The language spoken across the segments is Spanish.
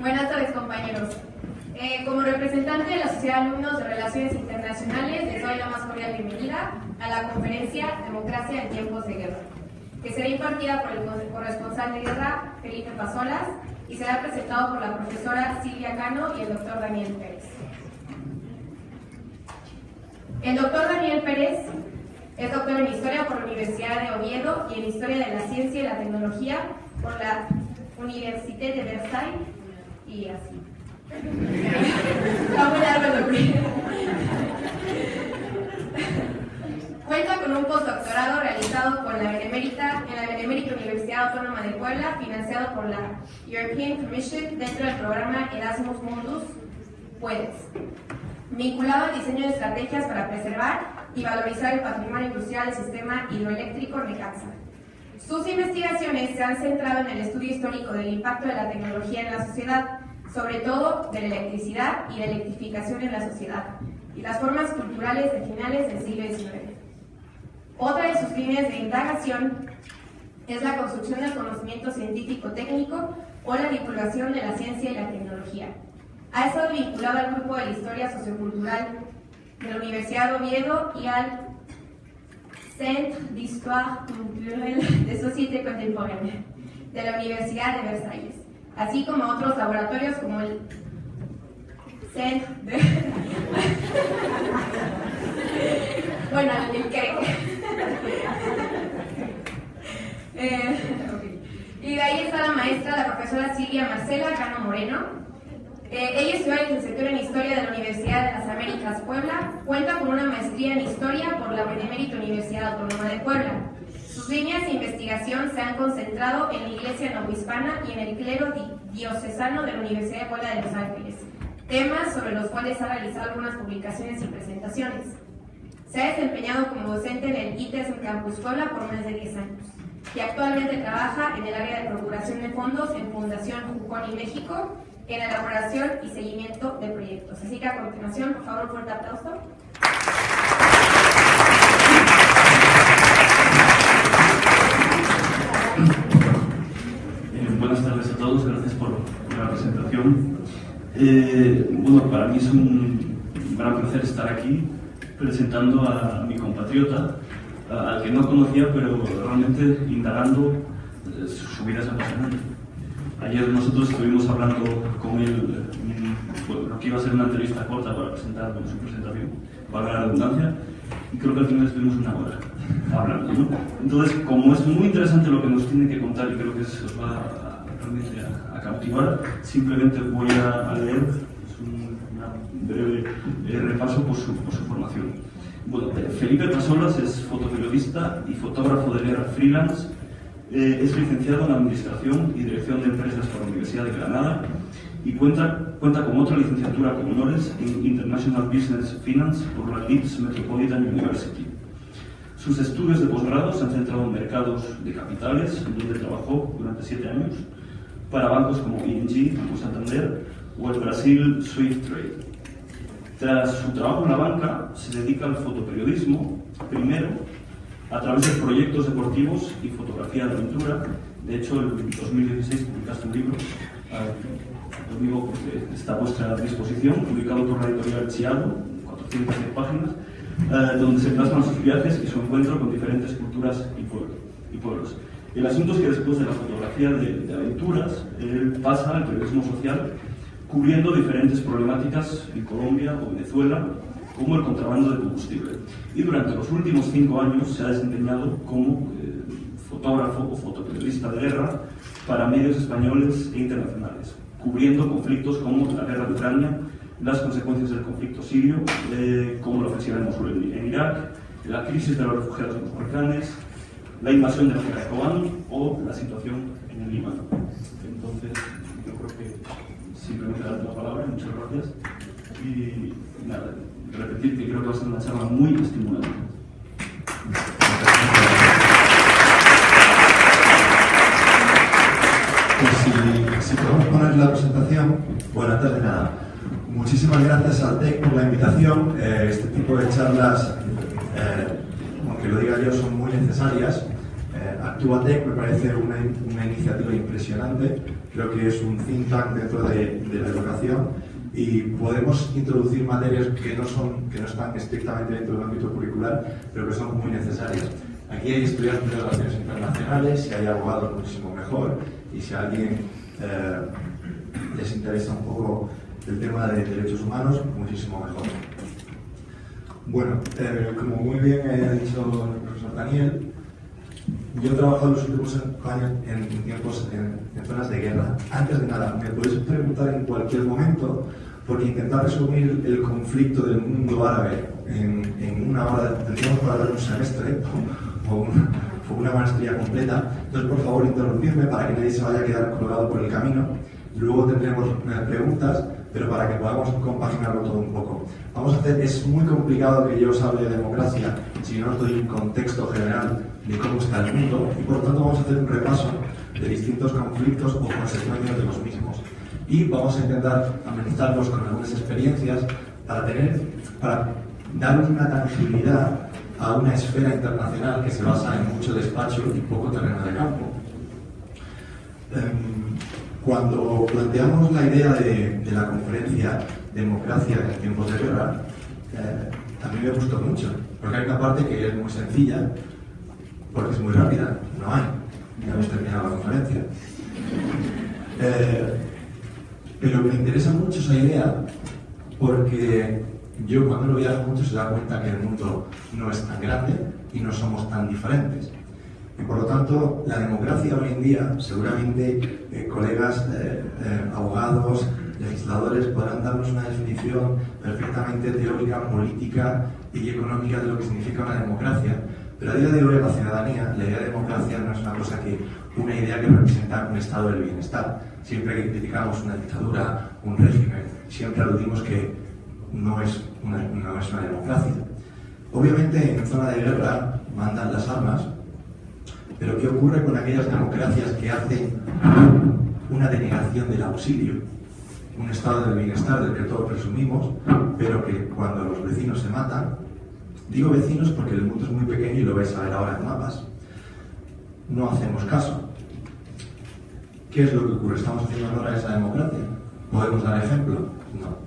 Buenas tardes, compañeros. Como representante de la Sociedad de Alumnos de Relaciones Internacionales, les doy la más cordial bienvenida a la conferencia Democracia en Tiempos de Guerra, que será impartida por el corresponsal de guerra, Felipe Pasolas, y será presentado por la profesora Silvia Cano y el doctor Daniel Pérez. El doctor Daniel Pérez es doctor en Historia por la Universidad de Oviedo y en Historia de la Ciencia y la Tecnología por la Université de Versailles, y así. Está muy largo el nombre. Cuenta con un postdoctorado realizado con la Benemérita Universidad Autónoma de Puebla, financiado por la European Commission dentro del programa Erasmus Mundus Puedes, vinculado al diseño de estrategias para preservar y valorizar el patrimonio industrial del sistema hidroeléctrico Necaxa. Sus investigaciones se han centrado en el estudio histórico del impacto de la tecnología en la sociedad, sobre todo de la electricidad y la electrificación en la sociedad, y las formas culturales de finales del siglo XIX. Otra de sus líneas de indagación es la construcción del conocimiento científico-técnico o la divulgación de la ciencia y la tecnología. Ha estado vinculado al grupo de la historia sociocultural de la Universidad de Oviedo y al Centre d'Histoire Culturelle de Société Contemporaine de la Universidad de Versalles, así como otros laboratorios como el Centre de... bueno, el CREC. Y de ahí está la maestra, la profesora Silvia Marcela Cano Moreno. Ella estudió licenciatura en Historia de la Universidad de las Américas Puebla, cuenta con una maestría en Historia por la Benemérita Universidad Autónoma de Puebla. Sus líneas de investigación se han concentrado en la Iglesia novohispana y en el clero diocesano de la Universidad de Puebla de Los Ángeles, temas sobre los cuales ha realizado algunas publicaciones y presentaciones. Se ha desempeñado como docente en el ITES en Campus Puebla por más de 10 años y actualmente trabaja en el área de procuración de fondos en Fundación Juconi México, en elaboración y seguimiento de proyectos. Así que a continuación, por favor, un fuerte aplauso. Buenas tardes a todos, gracias por la presentación. Bueno, para mí es un gran placer estar aquí presentando a mi compatriota, al que no conocía, pero realmente indagando su vida es apasionante. Ayer nosotros estuvimos hablando con él, bueno, que iba a ser una entrevista corta para presentar su presentación, para la redundancia, y creo que al final estuvimos una hora hablando, ¿no? Entonces, como es muy interesante lo que nos tiene que contar y creo que os va realmente a cautivar, simplemente voy a leer un breve repaso por su formación. Bueno, Felipe Pasolas es fotoperiodista y fotógrafo de guerra freelance. Es licenciado en Administración y Dirección de Empresas por la Universidad de Granada y cuenta con otra licenciatura con honores en International Business Finance por la Leeds Metropolitan University. Sus estudios de posgrado se han centrado en mercados de capitales, donde trabajó durante 7 años para bancos como ING, Banco Santander o el Brasil Swift Trade. Tras su trabajo en la banca, se dedica al fotoperiodismo, primero a través de proyectos deportivos y fotografía de aventura. De hecho, en 2016 publicaste un libro, lo digo porque está a vuestra disposición, publicado por la editorial Chiado, 410 páginas, donde se plasman sus viajes y su encuentro con diferentes culturas y pueblos. El asunto es que después de la fotografía de aventuras, él pasa al periodismo social, cubriendo diferentes problemáticas en Colombia o Venezuela, como el contrabando de combustible. Y durante los últimos 5 años se ha desempeñado como fotógrafo o fotoperiodista de guerra para medios españoles e internacionales, cubriendo conflictos como la guerra de Ucrania, las consecuencias del conflicto sirio, como la ofensiva de Mosul en Irak, la crisis de los refugiados en los Balcanes, la invasión de Afganistán o la situación en el Líbano. Entonces, yo creo que simplemente darte la palabra, muchas gracias. Y nada, repetir que creo que va a ser una charla muy estimulante. Pues si podemos poner la presentación. Bueno, antes de nada, muchísimas gracias al TEC por la invitación. Este tipo de charlas, aunque lo diga yo, son muy necesarias. Actuatec me parece una iniciativa impresionante, creo que es un think tank dentro de la educación y podemos introducir materias que no están estrictamente dentro del ámbito curricular, pero que son muy necesarias. Aquí hay estudiantes de relaciones internacionales, si hay abogados muchísimo mejor, y si a alguien les interesa un poco el tema de derechos humanos, muchísimo mejor. Bueno, como muy bien ha dicho el profesor Daniel, yo he trabajado los últimos años en zonas de guerra. Antes de nada, me podéis preguntar en cualquier momento, porque intentar resumir el conflicto del mundo árabe en una hora, tendríamos para dar un semestre o una maestría completa. Entonces, por favor, interrumpirme para que nadie se vaya a quedar colgado por el camino. Luego tendremos preguntas, pero para que podamos compaginarlo todo un poco. Es muy complicado que yo os hable de democracia si no os doy un contexto general de cómo está el mundo, y por lo tanto vamos a hacer un repaso de distintos conflictos o consecuencias de los mismos. Y vamos a intentar amenizarlos con algunas experiencias para dar una tangibilidad a una esfera internacional que se basa en mucho despacho y poco terreno de campo. Cuando planteamos la idea de la conferencia Democracia en tiempos de guerra, a mí me gustó mucho, porque hay una parte que es muy sencilla, porque es muy rápida, no hay, ya hemos terminado la conferencia. Pero me interesa mucho esa idea porque yo cuando lo viajo mucho se da cuenta que el mundo no es tan grande y no somos tan diferentes. Y por lo tanto, la democracia hoy en día, seguramente colegas abogados, legisladores podrán darnos una definición perfectamente teórica, política y económica de lo que significa una democracia. Pero a día de hoy la ciudadanía, la idea de democracia no es una idea que representa un estado del bienestar. Siempre que criticamos una dictadura, un régimen, siempre aludimos que no es una democracia. Obviamente en zona de guerra mandan las armas, pero ¿qué ocurre con aquellas democracias que hacen una denegación del auxilio? Un estado del bienestar del que todos presumimos, pero que cuando los vecinos se matan, digo vecinos porque el mundo es muy pequeño y lo vais a ver ahora en mapas, no hacemos caso. ¿Qué es lo que ocurre? ¿Estamos haciendo honor a esa democracia? ¿Podemos dar ejemplo? No.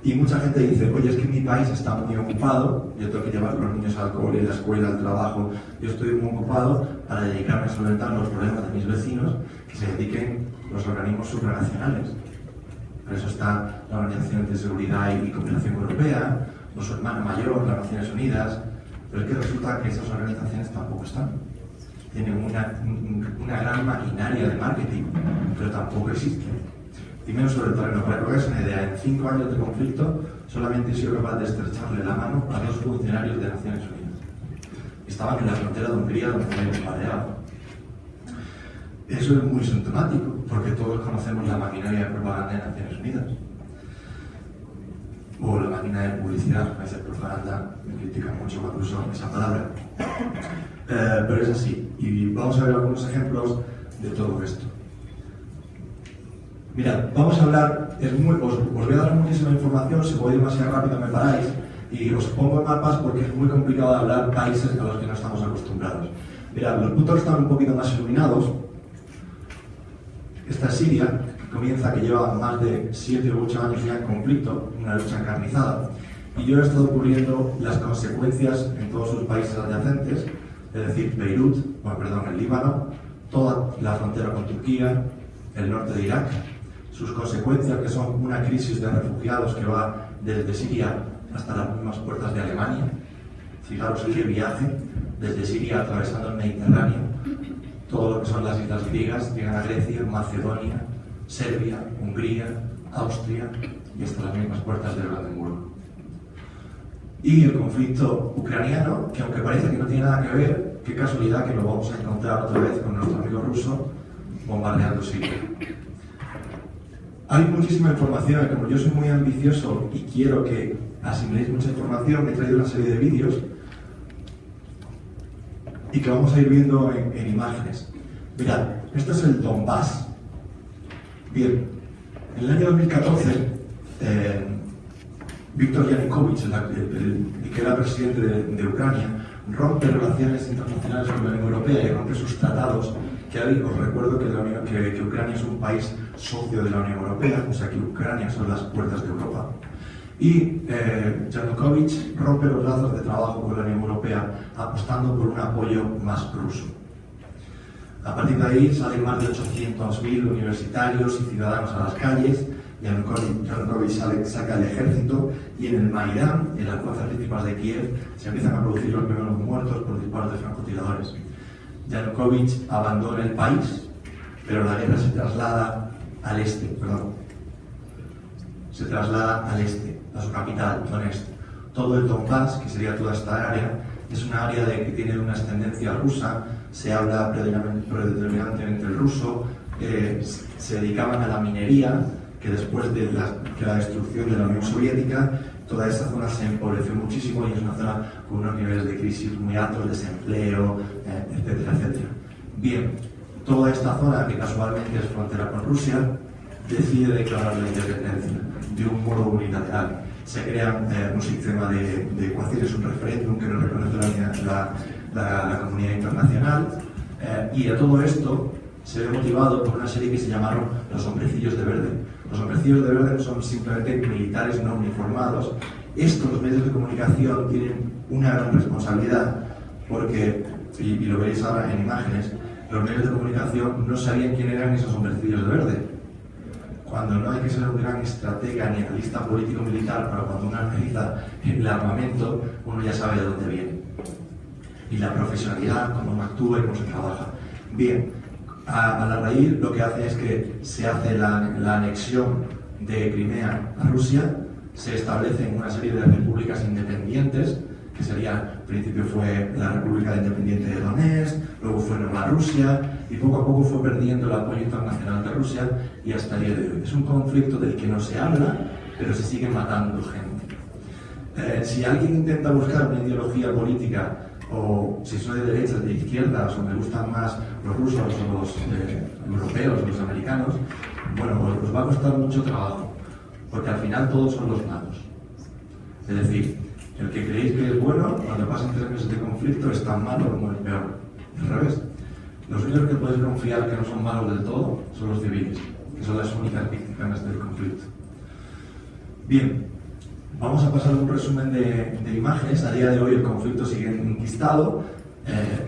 Y mucha gente dice, oye, es que mi país está muy ocupado, yo tengo que llevar a los niños al cole, a la escuela, al trabajo, yo estoy muy ocupado para dedicarme a solventar los problemas de mis vecinos, que se dediquen los organismos supranacionales. Por eso está la Organización de Seguridad y Cooperación Europea, o su hermana mayor, las Naciones Unidas, pero es que resulta que esas organizaciones tampoco están. Tienen una gran maquinaria de marketing, pero tampoco existen. Y menos sobre el terreno. Para que os hagáis una idea, en 5 años de conflicto solamente he sido capaz de estrecharle la mano a 2 funcionarios de Naciones Unidas. Estaban en la frontera de Hungría donde me bombardeado. Eso es muy sintomático, porque todos conocemos la maquinaria de propaganda de Naciones Unidas. O la máquina de publicidad, a veces propaganda, me critican mucho cuando uso esa palabra. Pero es así. Y vamos a ver algunos ejemplos de todo esto. Mirad, vamos a hablar, os voy a dar muchísima información, si voy demasiado rápido me paráis, y os pongo mapas porque es muy complicado de hablar países a los que no estamos acostumbrados. Mirad, los puntos están un poquito más iluminados. Esta es Siria, que lleva más de 7 u 8 años ya en conflicto, una lucha encarnizada, y yo he estado cubriendo las consecuencias en todos sus países adyacentes, es decir, Beirut, el Líbano, toda la frontera con Turquía, el norte de Irak, sus consecuencias que son una crisis de refugiados que va desde Siria hasta las mismas puertas de Alemania. Fijaros qué viaje, desde Siria atravesando el Mediterráneo, todo lo que son las islas griegas, llegan a Grecia, Macedonia, Serbia, Hungría, Austria y hasta las mismas puertas del Brandenburgo. Y el conflicto ucraniano, que aunque parece que no tiene nada que ver, qué casualidad que lo vamos a encontrar otra vez con nuestro amigo ruso bombardeando Siria. Hay muchísima información y como yo soy muy ambicioso y quiero que asimiléis mucha información, he traído una serie de vídeos y que vamos a ir viendo en imágenes. Mirad, esto es el Donbass. Bien, en el año 2014, Viktor Yanukovych, que era presidente de Ucrania, rompe relaciones internacionales con la Unión Europea y rompe sus tratados, que hoy os recuerdo que Ucrania es un país socio de la Unión Europea, o sea que Ucrania son las puertas de Europa. Y Yanukovych rompe los lazos de trabajo con la Unión Europea apostando por un apoyo más ruso. A partir de ahí salen más de 800.000 universitarios y ciudadanos a las calles. Yanukovych saca el ejército y en el Maidán, en las plazas principales de Kiev, se empiezan a producir los primeros muertos por disparos de francotiradores. Yanukovych abandona el país, pero la guerra se traslada al este, a su capital, Donetsk. Todo el Donbass, que sería toda esta área, es una área que tiene una ascendencia rusa, se habla predominantemente el ruso, se dedicaban a la minería, que después de la destrucción de la Unión Soviética, toda esta zona se empobreció muchísimo y es una zona con unos niveles de crisis muy altos, desempleo, etcétera, etcétera. Bien, toda esta zona, que casualmente es frontera con Rusia, decide declarar la independencia de un modo unilateral. Se crea un sistema de ecuaciones, un referéndum que no reconoce la comunidad internacional, y a todo esto se ve motivado por una serie que se llamaron los hombrecillos de verde. Los hombrecillos de verde son simplemente militares no uniformados. Los medios de comunicación tienen una gran responsabilidad porque, y lo veréis ahora en imágenes, los medios de comunicación no sabían quién eran esos hombrecillos de verde. Cuando no hay que ser un gran estratega ni analista político-militar, para cuando uno analiza el armamento, uno ya sabe de dónde viene. Y la profesionalidad, cómo uno actúa y cómo se trabaja. Bien, a la raíz lo que hace es que se hace la anexión de Crimea a Rusia, se establecen una serie de repúblicas independientes, que sería, al principio fue la República Independiente de Donetsk, luego fue Nueva Rusia, y poco a poco fue perdiendo el apoyo internacional de Rusia, y hasta el día de hoy. Es un conflicto del que no se habla, pero se sigue matando gente. Si alguien intenta buscar una ideología política, o si soy de derechas, de izquierdas, o me gustan más los rusos o los europeos o los americanos, bueno, os va a costar mucho trabajo, porque al final todos son los malos. Es decir, el que creéis que es bueno, cuando pasan 3 meses de conflicto es tan malo como el peor. Al revés. Los únicos que podéis confiar que no son malos del todo son los civiles, que son las únicas víctimas del conflicto. Bien, vamos a pasar un resumen de imágenes. A día de hoy el conflicto sigue enquistado.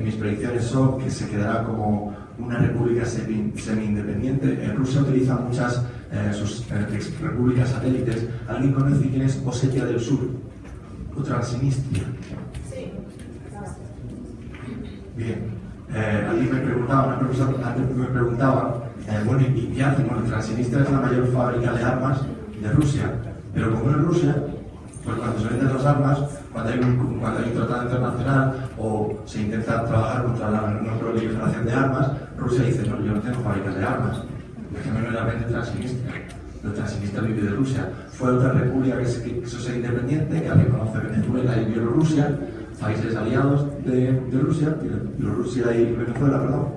Mis predicciones son que se quedará como una república semi-independiente. Rusia utiliza muchas sus repúblicas satélites. ¿Alguien conoce quién es Osetia del Sur? ¿O Transnistria? Sí. Bien. Alguien me preguntaba, una profesora antes me preguntaba, bueno, ¿y qué hacen? Bueno, Transnistria es la mayor fábrica de armas de Rusia, pero como no es Rusia, pues cuando se venden las armas, cuando hay un tratado internacional o se intenta trabajar contra la no proliferación de armas, Rusia dice, no, yo no tengo fábricas de armas, déjame la vende Transnistria. El Transnistria vive de Rusia. Fue otra república que quiso ser independiente, que reconoce Venezuela y Bielorrusia, países aliados de Rusia, Bielorrusia y Venezuela, perdón,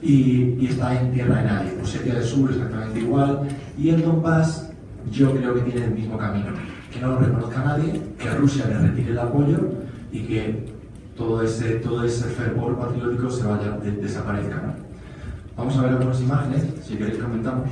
y está en tierra de nadie. Osetia del Sur exactamente igual, y el Donbass yo creo que tiene el mismo camino, que no lo reconozca nadie, que Rusia le retire el apoyo y que todo ese fervor patriótico se vaya, desaparezca, ¿no? Vamos a ver algunas imágenes, si queréis comentamos.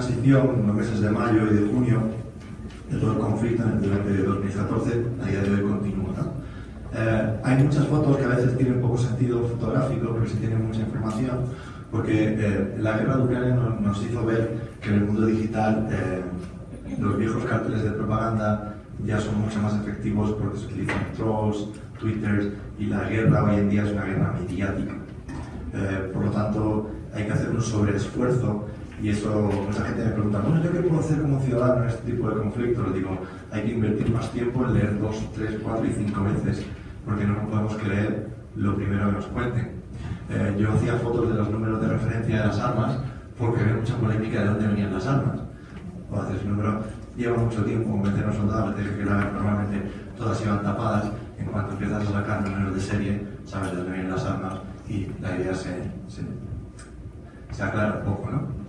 transición en los meses de mayo y de junio de todo el conflicto durante 2014, a día de hoy continúa, ¿no? Hay muchas fotos que a veces tienen poco sentido fotográfico porque se tiene mucha información, porque la guerra de Ucrania nos hizo ver que en el mundo digital los viejos carteles de propaganda ya son mucho más efectivos porque se utilizan trolls, twitters, y la guerra hoy en día es una guerra mediática. Por lo tanto, hay que hacer un sobreesfuerzo, y eso, mucha gente me pregunta, bueno, ¿yo qué puedo hacer como ciudadano en este tipo de conflictos? Les digo, hay que invertir más tiempo en leer 2, 3, 4 y 5 veces, porque no nos podemos creer lo primero que nos cuenten. Yo hacía fotos de los números de referencia de las armas porque había mucha polémica de dónde venían las armas. O haces un número, lleva mucho tiempo convencer a los soldados de que normalmente todas iban tapadas. En cuanto empiezas a sacar números de serie, sabes de dónde vienen las armas y la idea se aclara un poco, ¿no?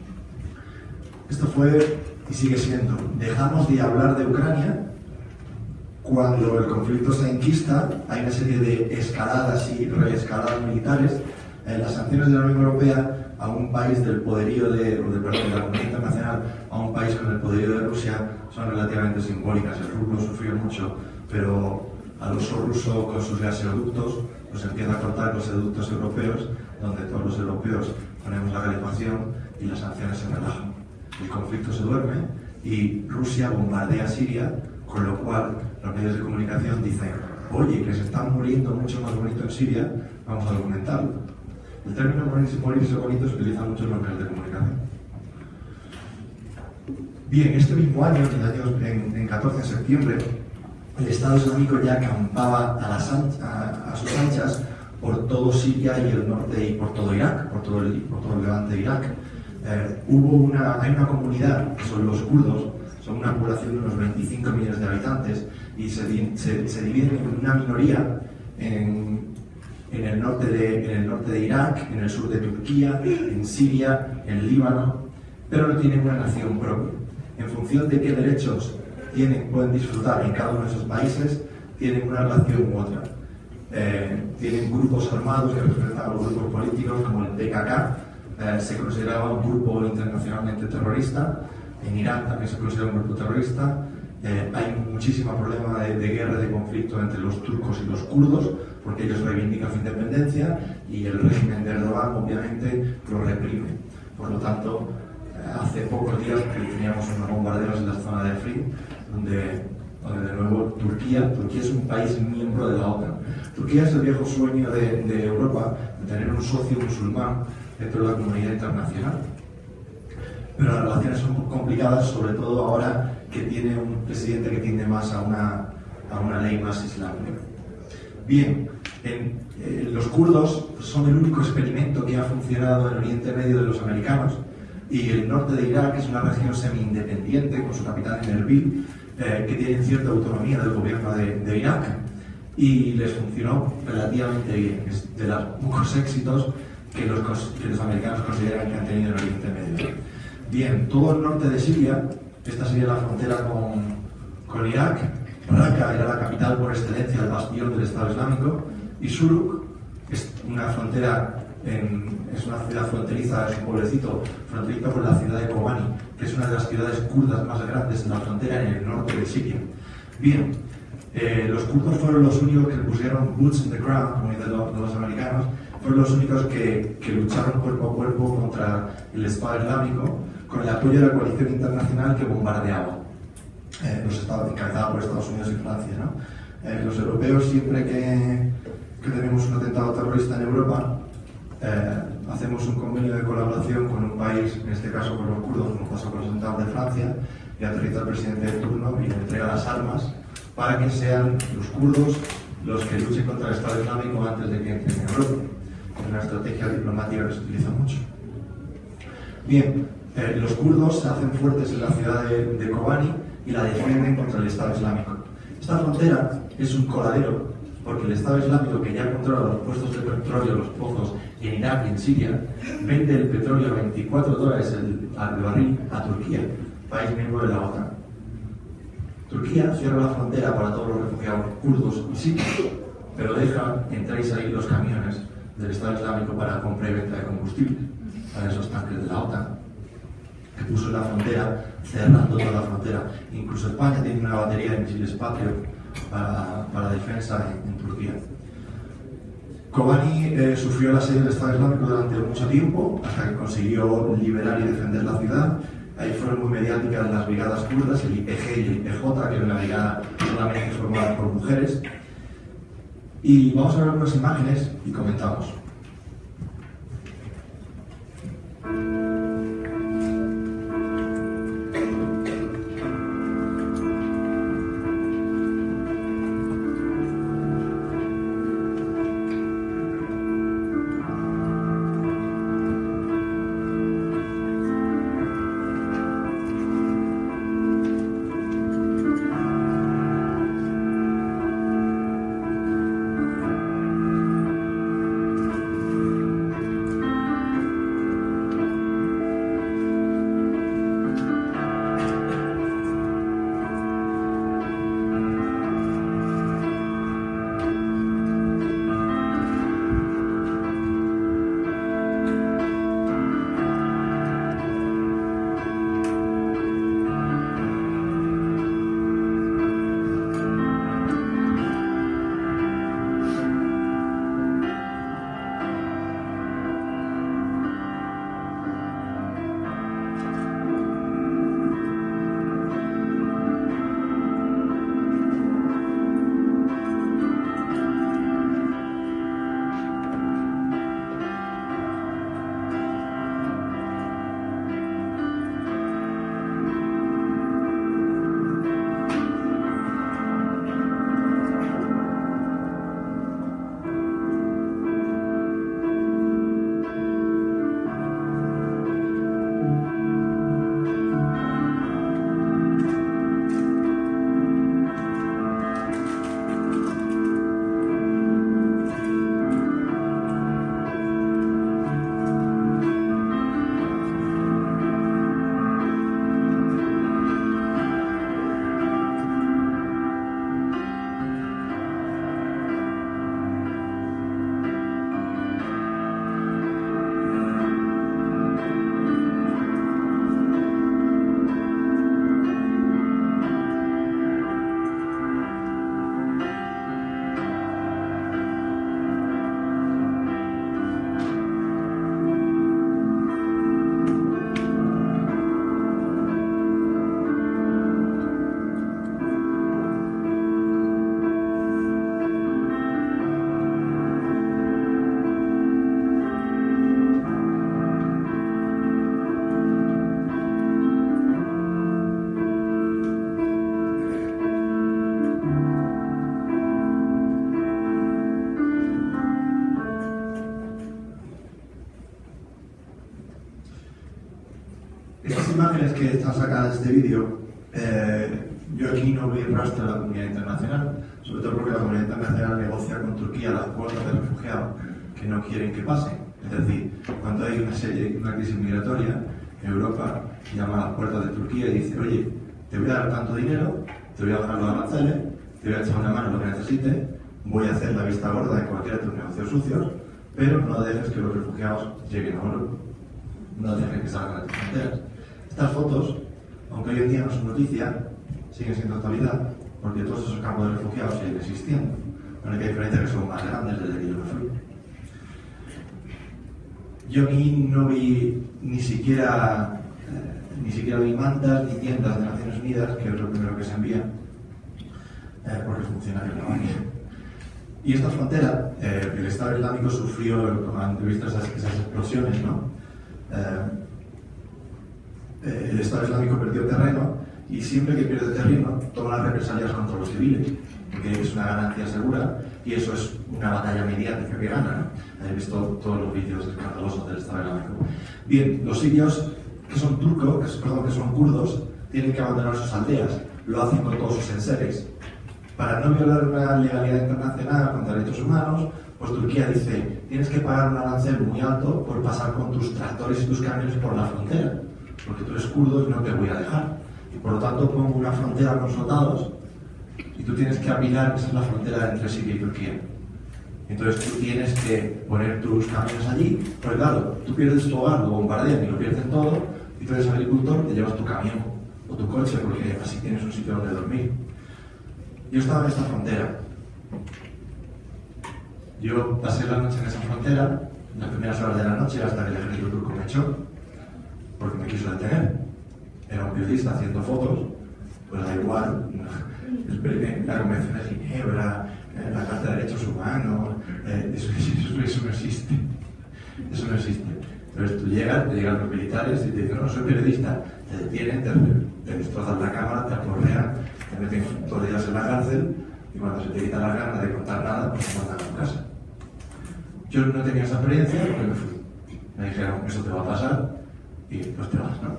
Esto fue y sigue siendo. Dejamos de hablar de Ucrania cuando el conflicto se enquista. Hay una serie de escaladas y reescaladas militares. Las sanciones de la Unión Europea a un país del poderío de la comunidad internacional, a un país con el poderío de Rusia, son relativamente simbólicas. El rublo sufrió mucho, pero al oso ruso con sus gaseoductos pues empieza a cortar los gaseoductos europeos, donde todos los europeos ponemos la calefacción y las sanciones se relajan. El conflicto se duerme y Rusia bombardea Siria, con lo cual los medios de comunicación dicen, oye, que se están muriendo mucho más bonito en Siria, vamos a documentarlo. El término morirse bonito se utiliza mucho en los medios de comunicación. Bien, este mismo año, en 14 de septiembre, el Estado Islámico ya acampaba a sus anchas por todo Siria y el norte y por todo Irak, por todo el levante de Irak. Hay una comunidad que son los kurdos, son una población de unos 25 millones de habitantes y se dividen en una minoría en el norte de Irak, en el sur de Turquía, en Siria, en Líbano, pero no tienen una nación propia. En función de qué derechos pueden disfrutar en cada uno de esos países, tienen una relación u otra. Tienen grupos armados que representan a los grupos políticos, como el PKK, se consideraba un grupo internacionalmente terrorista. En Irán también se considera un grupo terrorista. Hay muchísimo problema de guerra, de conflicto entre los turcos y los kurdos, porque ellos reivindican su independencia y el régimen de Erdogan obviamente lo reprime. Por lo tanto, hace pocos días teníamos unos bombardeos en la zona de Afrin, donde de nuevo Turquía es un país miembro de la OTAN. Turquía es el viejo sueño de Europa de tener un socio musulmán dentro de la comunidad internacional. Pero las relaciones son complicadas, sobre todo ahora que tiene un presidente que tiende más a una ley más islámica. Bien, los kurdos son el único experimento que ha funcionado en Oriente Medio de los americanos, y el norte de Irak es una región semi-independiente con su capital en Erbil, que tienen cierta autonomía del gobierno de Irak, y les funcionó relativamente bien. Es de los pocos éxitos que los americanos consideran que han tenido en Oriente Medio. Bien, todo el norte de Siria, esta sería la frontera con Irak. Raqqa era la capital por excelencia, el bastión del Estado Islámico, y Shuruk es una ciudad fronteriza, es un pueblecito fronterizo con la ciudad de Kobani, que es una de las ciudades kurdas más grandes en la frontera en el norte de Siria. Bien, los kurdos fueron los únicos que pusieron boots in the ground, como dicen los americanos, fueron los únicos que lucharon cuerpo a cuerpo contra el Estado Islámico, con el apoyo de la coalición internacional que bombardeaba los estados encabezados por Estados Unidos y Francia, ¿no? Los europeos, siempre que tenemos un atentado terrorista en Europa, hacemos un convenio de colaboración con un país, en este caso con los kurdos, como pasó con los atentados de Francia, y aterriza el presidente de turno y le entrega las armas para que sean los kurdos los que luchen contra el Estado Islámico antes de que entren en Europa. Es una estrategia diplomática que se utiliza mucho. Bien, los kurdos se hacen fuertes en la ciudad de Kobani y la defienden contra el Estado Islámico. Esta frontera es un coladero, porque el Estado Islámico, que ya controla los puestos de petróleo, los pozos en Irak y en Siria, vende el petróleo a $24 al barril a Turquía, país miembro de la OTAN. Turquía cierra la frontera para todos los refugiados kurdos y sirios, pero deja entrar y salir los camiones del Estado Islámico para compra y venta de combustible para esos tanques de la OTAN. que puso en la frontera, cerrando toda la frontera. Incluso España tiene una batería de misiles Patriot para defensa en Turquía. Kobani sufrió el asedio del Estado Islámico durante mucho tiempo, hasta que consiguió liberar y defender la ciudad. Ahí fueron muy mediáticas las brigadas kurdas, el IPG y el IPJ, que era una brigada solamente formada por mujeres. Y vamos a ver algunas imágenes y comentamos. Estas imágenes que están sacadas de este vídeo, yo aquí no veo rastro de la comunidad internacional, sobre todo porque la comunidad internacional negocia con Turquía las cuotas de refugiados que no quieren que pasen. Es decir, cuando hay una crisis migratoria, Europa llama a las puertas de Turquía y dice: oye, te voy a dar tanto dinero, te voy a bajar los aranceles, te voy a echar una mano en lo que necesites, voy a hacer la vista gorda de cualquiera de tus negocios sucios, pero no dejes que los refugiados lleguen a Europa, no dejes que salgan a tus fronteras. Estas fotos, aunque hoy en día no son noticia, siguen siendo actualidad, porque todos esos campos de refugiados siguen existiendo. La única diferencia es que son más grandes desde que yo me fui. Yo aquí no vi ni siquiera vi mantas ni tiendas de Naciones Unidas, que es lo primero que se envía, porque el funcionario no va. Y esta frontera, el Estado Islámico sufrió, como han visto esas explosiones, ¿no? El Estado Islámico perdió terreno y siempre que pierde terreno toma las represalias contra los civiles, porque es una ganancia segura y eso es una batalla mediática que gana, ¿no? He visto todos los vídeos escandalosos del Estado Islámico. Bien, los sirios que son turcos, que son kurdos, tienen que abandonar sus aldeas, lo hacen con todos sus enseres. Para no violar una legalidad internacional contra derechos humanos, pues Turquía dice: tienes que pagar un arancel muy alto por pasar con tus tractores y tus camiones por la frontera, porque tú eres kurdo y no te voy a dejar. Y por lo tanto pongo una frontera con soldados y tú tienes que apilar, esa es la frontera entre Siria y Turquía. Entonces tú tienes que poner tus camiones allí, porque claro, tú pierdes tu hogar, lo bombardean y lo pierden todo, Y tú eres agricultor, te llevas tu camión o tu coche porque así tienes un sitio donde dormir. Yo estaba en esta frontera. Yo pasé la noche en esa frontera, las primeras horas de la noche, hasta que el ejército turco me echó, porque me quiso detener. Era un periodista haciendo fotos, pues da igual. La Convención de Ginebra, la Carta de Derechos Humanos, eso no existe. Eso no existe. Entonces tú llegas, te llegan los militares y te dicen, no, soy periodista, te detienen, te destrozan la cámara, te aporrean, te meten todos los días en la cárcel y cuando se te quita la gana de contar nada, pues te mandan a tu casa. Yo no tenía esa experiencia porque me fui. Me dijeron, eso te va a pasar y pues te vas, ¿no?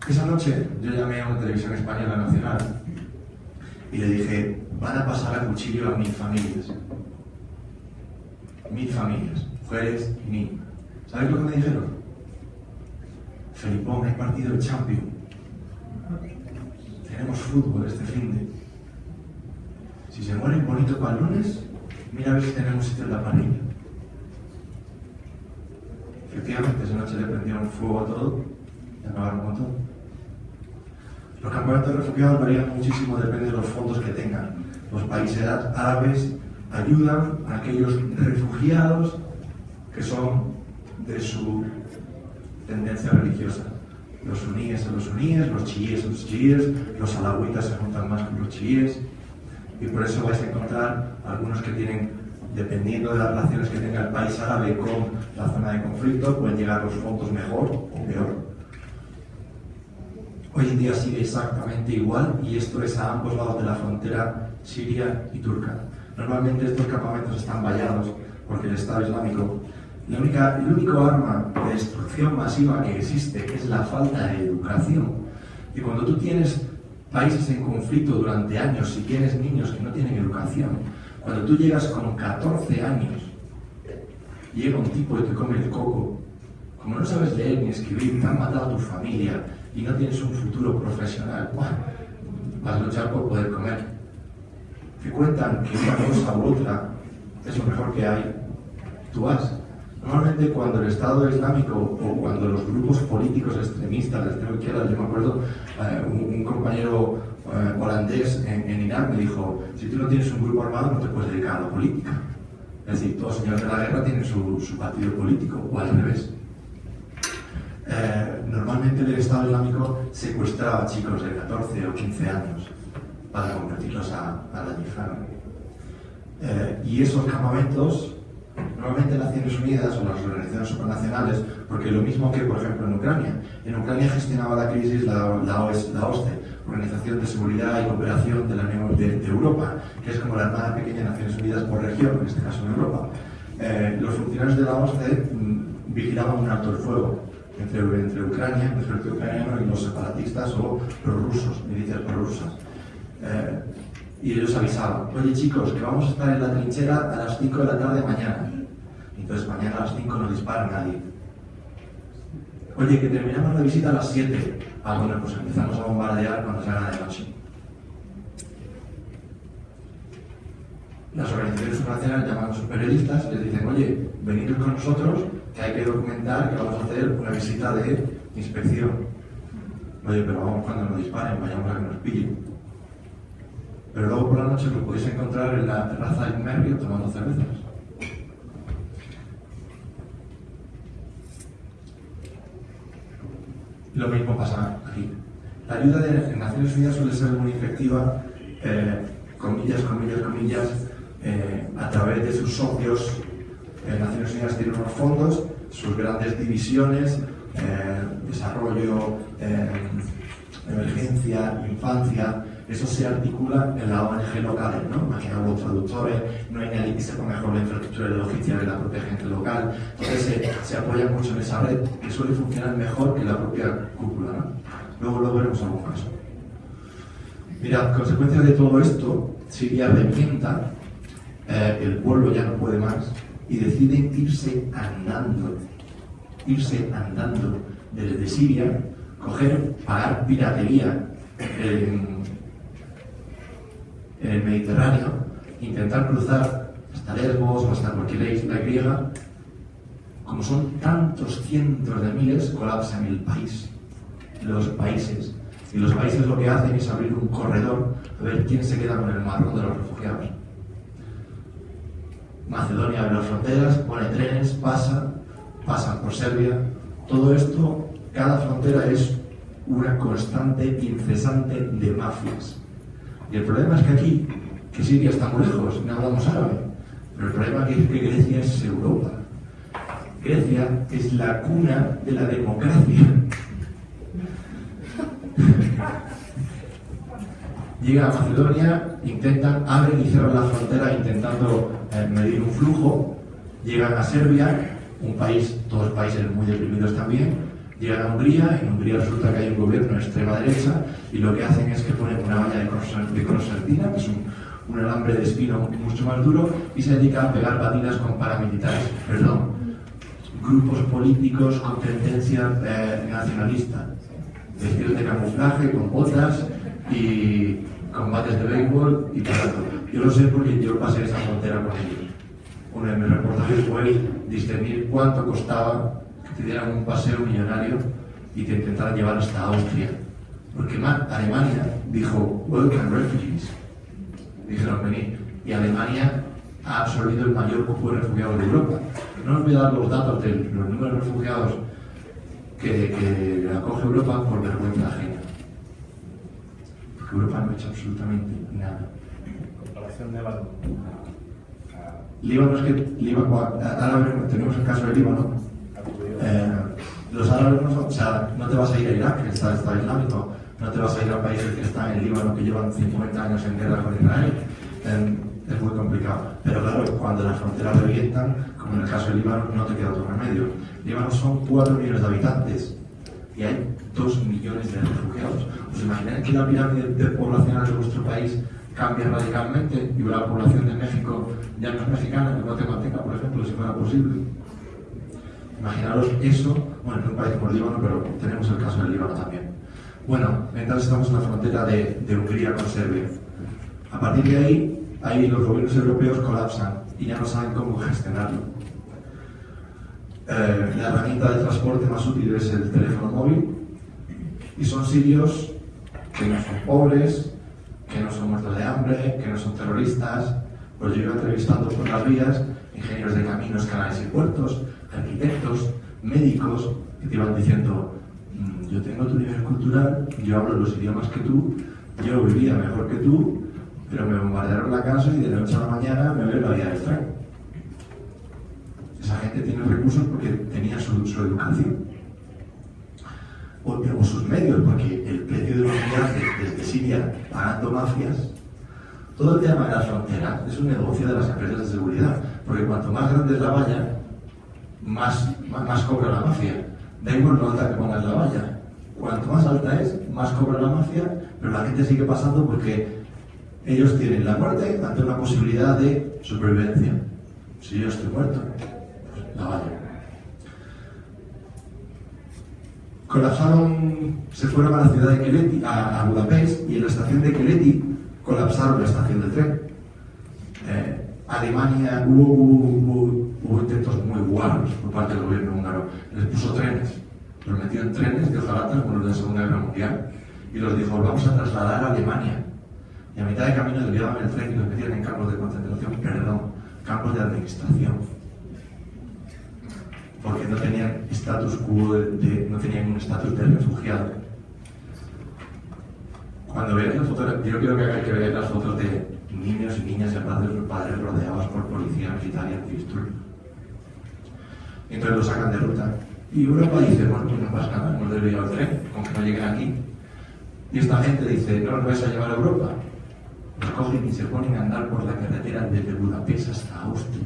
Esa noche yo llamé a una televisión española nacional y le dije, van a pasar a cuchillo a 1000 familias. 1000 familias, mujeres y niños. ¿Sabes lo que me dijeron? Felipón, hay partido de Champions. Tenemos fútbol este finde. Si se mueren bonito para el lunes, mira a ver si tenemos sitio en la parrilla. Efectivamente, esa noche le prendieron fuego a todo y acabaron con todo. Los campamentos de refugiados varían muchísimo, depende de los fondos que tengan. Los países árabes ayudan a aquellos refugiados que son de su tendencia religiosa. Los suníes a los suníes, los chiíes a los chiíes, los alauitas se juntan más con los chiíes y por eso vais a encontrar algunos que tienen, dependiendo de las relaciones que tenga el país árabe con la zona de conflicto, pueden llegar los fondos mejor o peor. Hoy en día sigue exactamente igual y esto es a ambos lados de la frontera siria y turca. Normalmente estos campamentos están vallados porque el Estado Islámico, el único arma de destrucción masiva que existe es la falta de educación. Y cuando tú tienes países en conflicto durante años y tienes niños que no tienen educación, cuando tú llegas con 14 años, llega un tipo y te come el coco, como no sabes leer ni escribir, te han matado a tu familia y no tienes un futuro profesional, bueno, vas a luchar por poder comer. Te cuentan que una cosa u otra es lo mejor que hay, tú vas. Normalmente cuando el Estado Islámico o cuando los grupos políticos extremistas de extrema izquierda, yo me acuerdo, un compañero holandés en Irak me dijo, si tú no tienes un grupo armado no te puedes dedicar a la política. Es decir, todos los señores de la guerra tienen su partido político, o al revés. Normalmente el Estado Islámico secuestraba a chicos de 14 o 15 años para convertirlos a la yihad. Y esos campamentos, normalmente Naciones Unidas o las organizaciones supranacionales, porque lo mismo que, por ejemplo, en Ucrania gestionaba la crisis la OSCE, Organización de Seguridad y Cooperación de la Unión de Europa, que es como la hermana pequeña de Naciones Unidas por región, en este caso en Europa. Los funcionarios de la OSCE vigilaban un alto el fuego entre Ucrania, el ejército ucraniano y los separatistas o prorrusos, milicias prorrusas. Y ellos avisaban, oye chicos, que vamos a estar en la trinchera a las 5 de la tarde mañana. Entonces mañana a las 5 no dispara nadie. Oye, que terminamos la visita a las 7. Ah, bueno, pues empezamos a bombardear cuando se haga de noche. Las organizaciones internacionales llaman a sus periodistas y les dicen, oye, venid con nosotros, que hay que documentar que vamos a hacer una visita de inspección. Oye, pero vamos cuando nos disparen, vayamos a que nos pillen. Pero luego por la noche lo podéis encontrar en la terraza del Merrio tomando cervezas. Lo mismo pasa aquí. La ayuda de Naciones Unidas suele ser muy efectiva, comillas, a través de sus socios. Naciones Unidas tiene unos fondos, sus grandes divisiones, desarrollo, emergencia, infancia. Eso se articula en la ONG locales, ¿no? Aquí hay traductores, no hay nadie que sepa mejor la infraestructura de logística que la propia gente local. Entonces se apoya mucho en esa red que suele funcionar mejor que la propia cúpula, ¿no? Luego veremos algún caso. Mirad, consecuencia de todo esto, Siria revienta, el pueblo ya no puede más y deciden irse andando desde Siria, pagar piratería en el Mediterráneo, intentar cruzar hasta Lesbos o hasta cualquier isla griega como son tantos cientos de miles, colapsan el país, los países. Y los países lo que hacen es abrir un corredor a ver quién se queda con el marrón de los refugiados. Macedonia abre las fronteras, pone trenes, pasan por Serbia. Todo esto, cada frontera es una constante, incesante de mafias. Y el problema es que aquí, que Siria está muy lejos, no hablamos árabe, pero el problema es que Grecia es Europa. Grecia es la cuna de la democracia. Llega a Macedonia, abren y cierran la frontera intentando medir un flujo. Llegan a Serbia, un país, todos países muy deprimidos también. Llegan a Hungría, en Hungría resulta que hay un gobierno de extrema derecha y lo que hacen es que ponen una valla de concertina, que es un alambre de espino mucho más duro, y se dedica a pegar batidas con paramilitares, grupos políticos con tendencia nacionalista, vestidos de camuflaje, con botas y combates de béisbol y tanto. Yo lo sé porque yo pasé esa frontera con ellos. Uno de mis reportajes fue discernir cuánto costaba que te dieran un paseo millonario y te intentaran llevar hasta Austria. Porque Alemania dijo, welcome refugees. Dijeron, venid. Y Alemania ha absorbido el mayor cupo de refugiados de Europa. No os voy a dar los datos de los números de refugiados que acoge Europa por vergüenza ajena. Porque Europa no ha hecho absolutamente nada. Comparación de Líbano. Líbano es que árabes, tenemos el caso de Líbano. Los árabes no te vas a ir a Irak, que está islámico, no te vas a ir a países que están en Líbano, que llevan 50 años en guerra con Israel. Es muy complicado. Pero claro, cuando las fronteras revientan, como en el caso de Líbano, no te queda otro remedio. Líbano son 4 millones de habitantes y hay 2 millones de refugiados. ¿Os imagináis que la pirámide poblacional de vuestro país cambia radicalmente y la población de México ya no es mexicana, que no te mantenga, por ejemplo, si fuera posible? Imaginaros eso, bueno, en un país como el Líbano, pero tenemos el caso del Líbano también. Bueno, entonces estamos en la frontera de Hungría con Serbia. A partir de ahí los gobiernos europeos colapsan y ya no saben cómo gestionarlo. La herramienta de transporte más útil es el teléfono móvil y son sirios que no son pobres, que no son muertos de hambre, que no son terroristas. Pues yo iba entrevistando por las vías ingenieros de caminos, canales y puertos, arquitectos, médicos, que te iban diciendo, yo tengo tu nivel cultural, yo hablo los idiomas que tú, yo vivía mejor que tú, pero me bombardearon la casa y de la noche a la mañana me veo la vía del tren. Esa gente tiene recursos porque tenía su educación. O sus medios, porque el precio de los viajes desde Siria pagando mafias, todo el tema de las fronteras es un negocio de las empresas de seguridad, porque cuanto más grande es la valla, más cobra la mafia. Da igual lo alta que pongas la valla. Cuanto más alta es, más cobra la mafia, pero la gente sigue pasando porque ellos tienen la muerte ante una posibilidad de supervivencia. Si yo estoy muerto, pues la valla. Colapsaron, se fueron a la ciudad de Keleti, a Budapest, y en la estación de Keleti colapsaron la estación del tren. Alemania hubo intentos muy guarros por parte del gobierno húngaro. Les puso trenes, los metió en trenes de hojalata como los de la Segunda Guerra Mundial y los dijo, vamos a trasladar a Alemania. Y a mitad de camino desviaban el tren y los metían en campos de concentración, campos de administración. Porque no tenían status quo, no tenían un estatus de refugiado. Cuando veáis las fotos, yo quiero que veáis las fotos de niños y niñas en brazos de sus padres rodeados por policías militares antidisturbios. Entonces lo sacan de ruta. Y Europa dice, bueno, pues no pasa nada, hemos desviado el tren, con que no lleguen aquí. Y esta gente dice, no los vais a llevar a Europa. Los cogen y se ponen a andar por la carretera desde Budapest hasta Austria,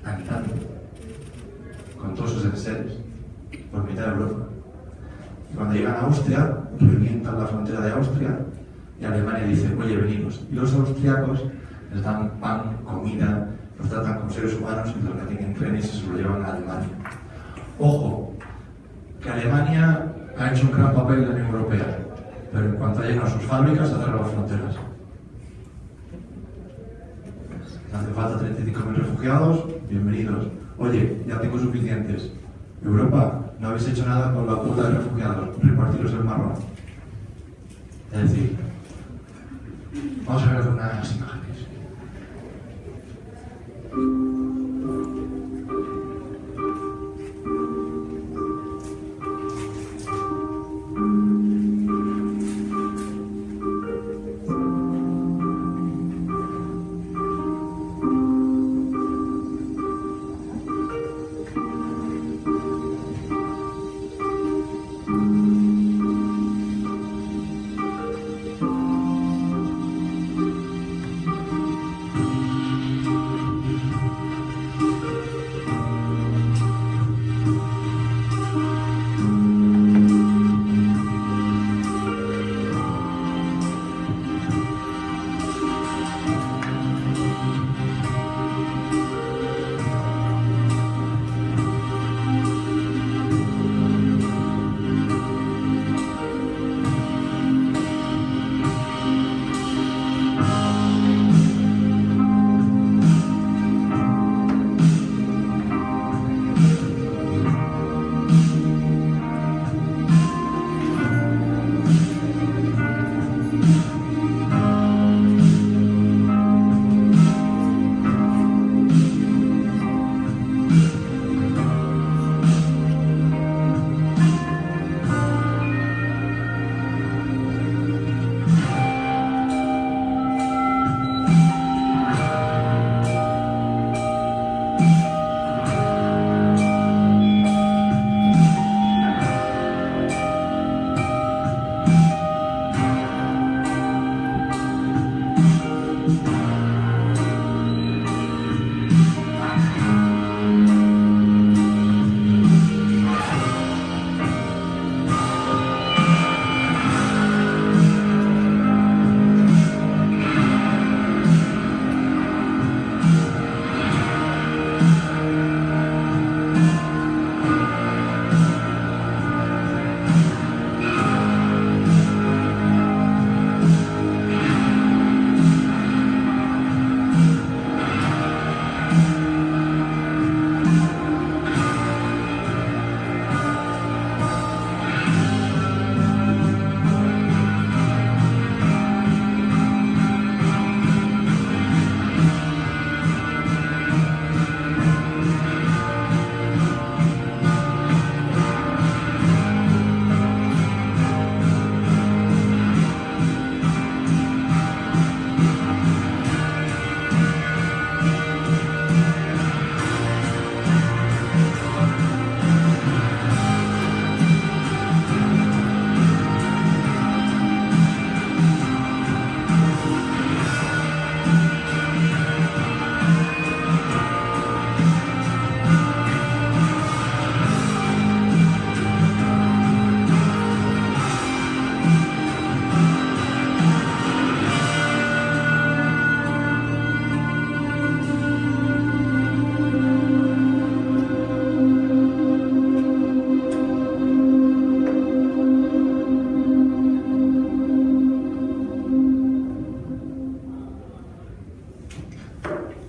andando, con todos sus enseres, por mitad de Europa. Y cuando llegan a Austria, revientan la frontera de Austria y Alemania dice, oye, venimos. Y los austriacos les dan pan, comida, los tratan como seres humanos y los meten en trenes y se los llevan a Alemania. Ojo, que Alemania ha hecho un gran papel en la Unión Europea, pero en cuanto ha llegado a sus fábricas, ha cerrado las fronteras. Hace falta 35.000 refugiados, bienvenidos. oye, ya tengo suficientes. Europa, no habéis hecho nada con la cuota de refugiados, repartiros el marrón. Es decir, vamos a ver algunas imágenes.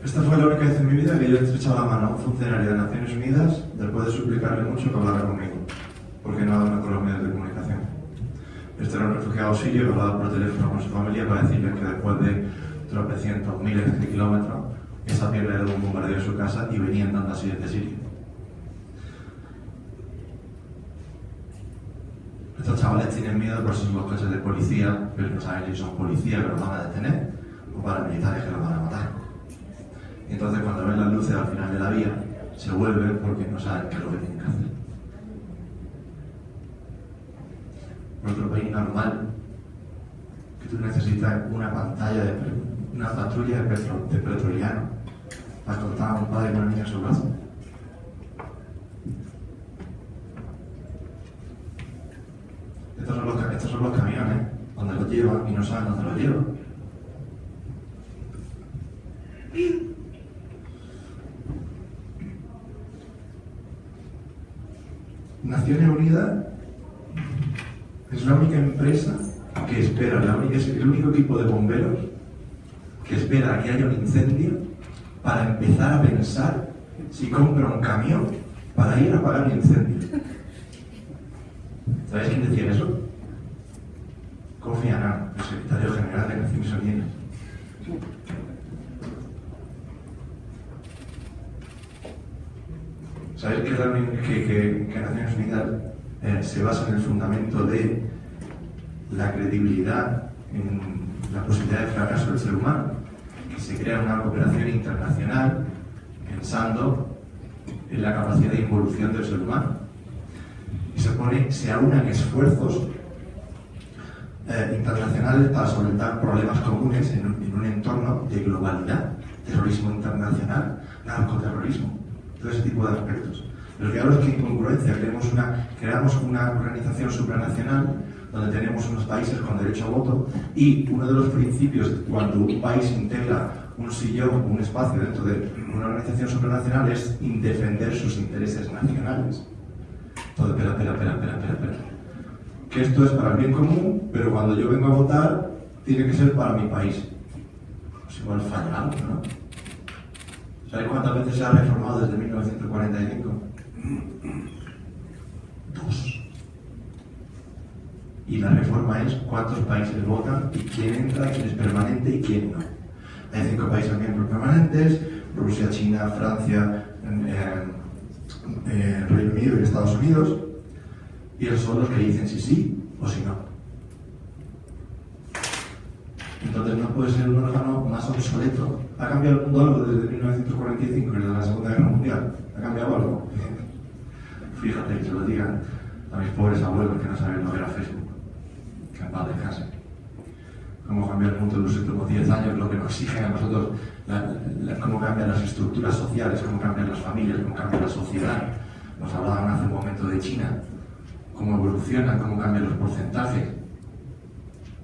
Esta fue la única vez en mi vida que yo he estrechado la mano a un funcionario de Naciones Unidas después de suplicarle mucho que hablara conmigo, porque no habla con los medios de comunicación. Este era un refugiado sirio que hablaba por teléfono con su familia para decirles que después de tropecientos miles de kilómetros, esa piedra era un bombardeo de su casa y venían dando así desde Siria. Estos chavales tienen miedo por sus coches de policía, pero no saben si son policías que los van a detener o paramilitares que los van a matar. Y entonces cuando ven las luces al final de la vía, se vuelven porque no saben qué es lo que tienen que hacer. En otro país normal, que tú necesitas una pantalla una patrulla de petroliano para contar a un padre y una niña en su brazo. Estos son los camiones donde los llevan y no saben dónde los llevan. Naciones Unidas es la única empresa que espera, es el único equipo de bomberos que espera a que haya un incendio para empezar a pensar si compra un camión para ir a apagar un incendio. ¿Sabéis quién decía eso? Kofi Annan, el secretario general de Naciones Unidas. ¿Sabéis que Naciones Unidas se basa en el fundamento de la credibilidad en la posibilidad de fracaso del ser humano? Que se crea una cooperación internacional pensando en la capacidad de involución del ser humano. Y se aunan esfuerzos internacionales para solventar problemas comunes en un entorno de globalidad, terrorismo internacional, narcoterrorismo, todo ese tipo de aspectos. Pero fijaros que incongruencia, creamos una organización supranacional donde tenemos unos países con derecho a voto y uno de los principios cuando un país integra un sillón, un espacio dentro de una organización supranacional es defender sus intereses nacionales. Entonces, espera. Que esto es para el bien común, pero cuando yo vengo a votar, tiene que ser para mi país. Pues igual falla algo, ¿no? ¿Sabéis cuántas veces se ha reformado desde 1945? 2. Y la reforma es cuántos países votan y quién entra, quién es permanente y quién no. Hay 5 países miembros permanentes: Rusia, China, Francia, Reino Unido y Estados Unidos. Y esos son los que dicen si sí o si no. Entonces no puede ser un órgano más obsoleto. ¿Ha cambiado el mundo algo desde 1945, desde la Segunda Guerra Mundial? ¿Ha cambiado algo? Fíjate que se lo digan a mis pobres abuelos que no saben lo que era Facebook. Que en paz descanse. Cómo cambia el mundo en los últimos 10 años, lo que nos exigen a nosotros, cómo cambian las estructuras sociales, cómo cambian las familias, cómo cambia la sociedad. Nos hablaban hace un momento de China, cómo evolucionan, cómo cambian los porcentajes.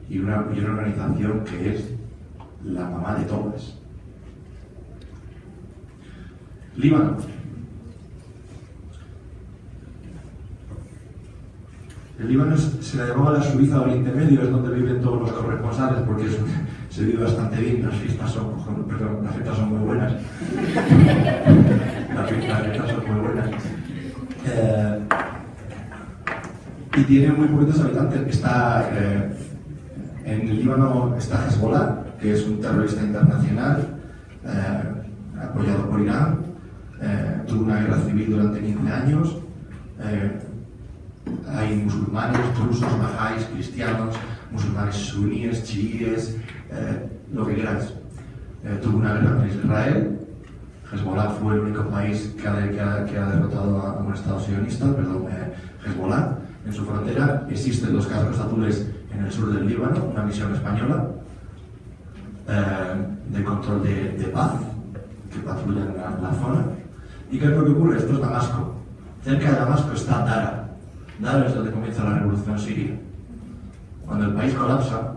Y una organización que es la mamá de todas. Líbano. El Líbano se le llamaba la Suiza Oriente Medio, es donde viven todos los corresponsales, porque se vive bastante bien, las fiestas son muy buenas. Las fiestas son muy buenas. Y tiene muy poquitos habitantes. En el Líbano está Hezbollah, que es un terrorista internacional apoyado por Irán. Tuvo una guerra civil durante 15 años. Hay musulmanes, drusos, bahá'ís, cristianos, musulmanes suníes, chiíes, lo que queráis. Tuvo una guerra con Israel. Hezbollah fue el único país que ha derrotado a un Estado sionista, Hezbollah. En su frontera existen los cascos azules en el sur del Líbano, una misión española de control de paz que patrullan la zona. ¿Y qué es lo que ocurre? Esto es Damasco. Cerca de Damasco está Dara. Dara es donde comienza la revolución siria. Cuando el país colapsa,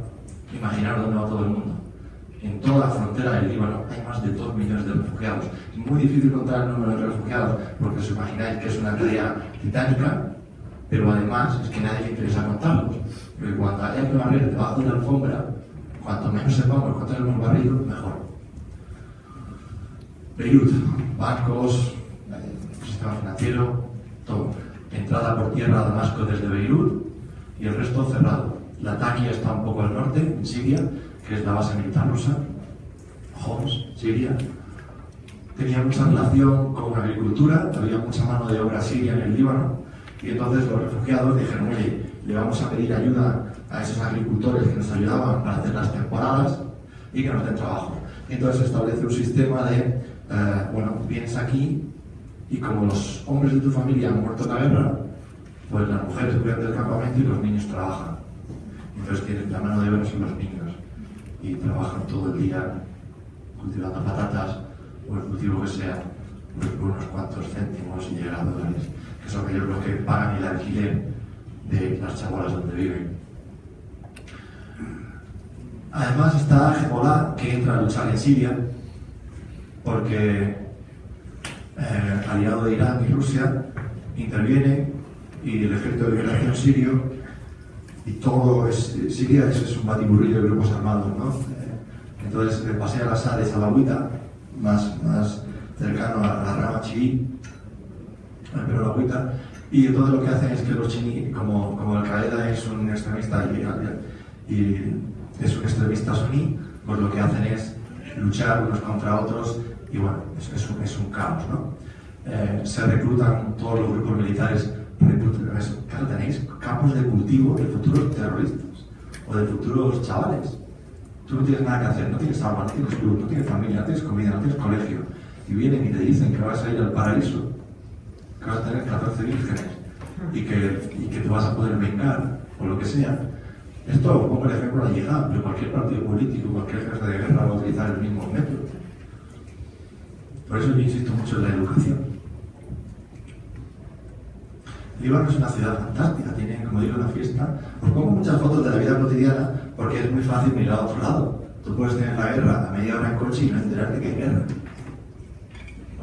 imaginaros dónde va todo el mundo. En toda la frontera del Líbano hay más de 2 millones de refugiados. Es muy difícil contar el número de refugiados porque os imagináis que es una tarea titánica, pero además es que nadie le interesa contarlos. Porque cuando haya que barrer debajo de la alfombra, cuanto menos sepamos cuánto hemos barrido, mejor. Beirut, bancos, sistema financiero, todo. Entrada por tierra a Damasco desde Beirut y el resto cerrado. Latakia está un poco al norte, en Siria, que es la base militar rusa. Homs, Siria. Tenía mucha relación con la agricultura, había mucha mano de obra siria en el Líbano. Y entonces los refugiados dijeron: oye, le vamos a pedir ayuda a esos agricultores que nos ayudaban para hacer las temporadas y que nos den trabajo. Y entonces se establece un sistema de, vienes aquí y como los hombres de tu familia han muerto en la guerra, pues las mujeres cuidan del campamento y los niños trabajan. Entonces tienen la mano de obra son los niños y trabajan todo el día cultivando patatas o el cultivo que sea, por unos cuantos céntimos y llegar a dólares, que son ellos los que pagan el alquiler de las chabolas donde viven. Además está Hezbollah, que entra a luchar en Siria porque aliado de Irán y Rusia interviene y el ejército de liberación sirio y todo Siria es un batiburrillo de grupos armados, ¿no? Entonces Bashar al-Assad es alawita, más cercano a la rama chií, pero la agüita, y entonces lo que hacen es que los chiníes, como Al-Qaeda es un extremista y es un extremista suní, pues lo que hacen es luchar unos contra otros y bueno, es un caos, ¿no? Se reclutan todos los grupos militares, claro, tenéis campos de cultivo de futuros terroristas o de futuros chavales. Tú no tienes nada que hacer, no tienes agua, no tienes luz, no tienes familia, no tienes comida, no tienes colegio. Y vienen y te dicen que vas a ir al paraíso, que vas a tener 14 vírgenes y que te vas a poder vengar o lo que sea. Esto pongo el ejemplo de la yihad, pero cualquier partido político, cualquier jefe de guerra va a utilizar el mismo método. Por eso yo insisto mucho en la educación. Líbano es una ciudad fantástica, tiene, como digo, una fiesta. Os pongo muchas fotos de la vida cotidiana porque es muy fácil mirar a otro lado. Tú puedes tener la guerra a media hora en coche y no enterarte que hay guerra.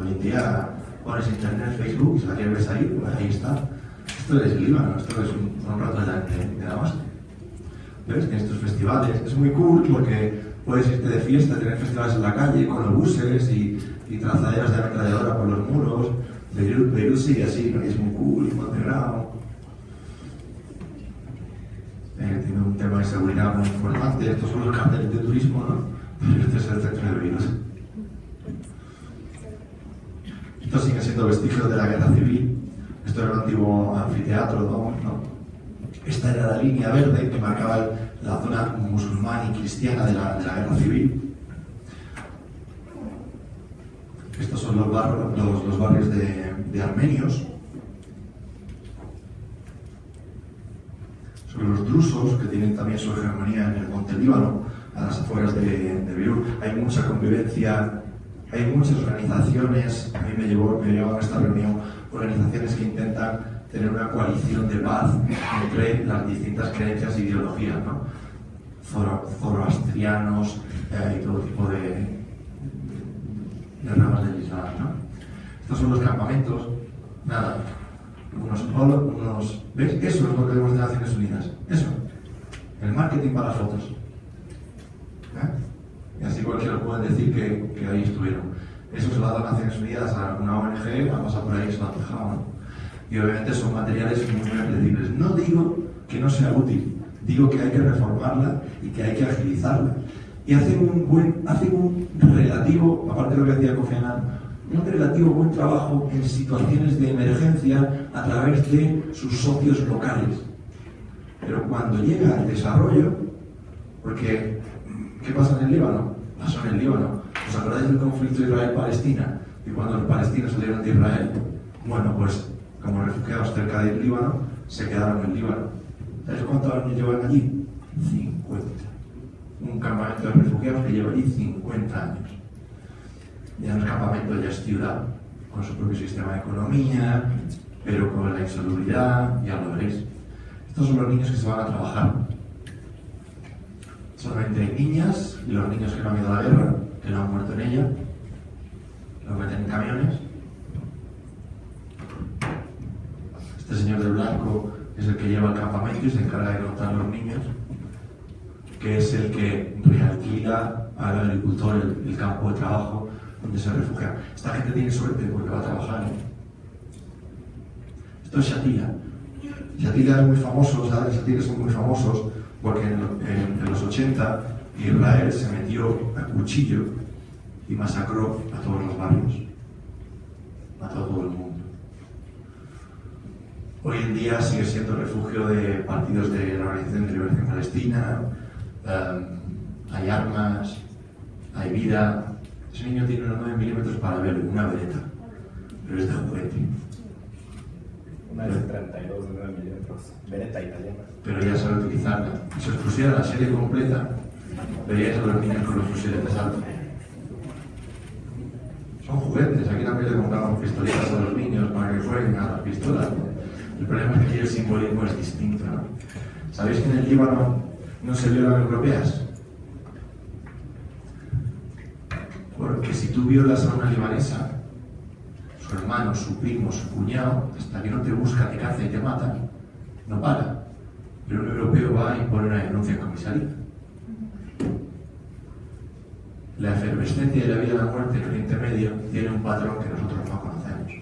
Hoy en día pones internet, Facebook, y si la quieres ves ahí, pues ahí está. Esto es Líbano, esto es un rato de Damasco. ¿Ves? Tienes estos festivales. Es muy cool porque puedes irte de fiesta, tener festivales en la calle con los buses y trazaderas de ametralladora por los muros. Beirut sigue así, ¿no? Es muy cool, muy integrado. Tiene un tema de seguridad muy importante. Estos son los carteles de turismo, ¿no? Pero este es el centro de Beirut. Estos siguen siendo vestigios de la guerra civil. Esto era un antiguo anfiteatro, ¿no? Esta era la línea verde que marcaba la zona musulmana y cristiana de la guerra civil. Estos son los barrios de armenios. Son los drusos, que tienen también su hegemonía en el monte Líbano, a las afueras de Beirut. Hay mucha convivencia, hay muchas organizaciones. A mí me llevaban a esta reunión organizaciones que intentan tener una coalición de paz entre las distintas creencias e ideologías, ¿no? Zoroastrianos y todo tipo de ramas del Islam, ¿no? Estos son los campamentos, nada, unos... ¿Ves? Eso es lo que vemos de Naciones Unidas, eso, el marketing para las fotos. Y así cualquiera puede decir que ahí estuvieron. Eso se lo ha dado Naciones Unidas a una ONG, ha pasado por ahí y se lo ha dejado, ¿no? Y obviamente son materiales muy apetecibles. No digo que no sea útil, digo que hay que reformarla y que hay que agilizarla. Y hacen un relativo, aparte de lo que decía Kofi Annan, un relativo buen trabajo en situaciones de emergencia a través de sus socios locales. Pero cuando llega el desarrollo, porque ¿qué pasa en el Líbano? Pasó en el Líbano. ¿Os acordáis del conflicto Israel-Palestina? Y cuando los palestinos salieron de Israel, bueno, pues como refugiados cerca del Líbano, se quedaron en el Líbano. ¿Sabes cuántos años llevan allí? 50. Un campamento de refugiados que lleva allí 50 años. Ya no es campamento, ya es ciudad, con su propio sistema de economía, pero con la insalubridad, ya lo veréis. Estos son los niños que se van a trabajar. Solamente hay niñas y los niños que no han ido a la guerra, que no han muerto en ella, los meten en camiones. Este señor de blanco es el que lleva el campamento y se encarga de contar a los niños, que es el que realquila al agricultor el campo de trabajo donde se refugia. Esta gente tiene suerte porque va a trabajar, ¿eh? Esto es Shatila. Shatila es muy famoso, ¿sabes? Shatila son muy famosos porque en los 80 Israel se metió a cuchillo y masacró a todos los barrios, mató a todo el mundo. Hoy en día sigue siendo refugio de partidos de la Organización de Liberación Palestina, hay armas, hay vida. Ese niño tiene unos 9 milímetros para ver una vereta, pero es de juguete. Una de 32 de 9 milímetros, vereta italiana. Pero ya sabe utilizarla. Si os pusiera la serie completa, veríais a los niños con los fusiles de asalto. Son juguetes. Aquí también le compramos pistolitas a los niños para que jueguen a las pistolas. El problema es que aquí el simbolismo es distinto, ¿no? ¿Sabéis que en el Líbano no se violan europeas? Porque si tú violas a una libanesa, su hermano, su primo, su cuñado, hasta que no te busca, te caza y te mata, no para. Pero un europeo va y pone una denuncia en comisaría. la efervescencia de la vida y la muerte en Oriente Medio tiene un patrón que nosotros no conocemos.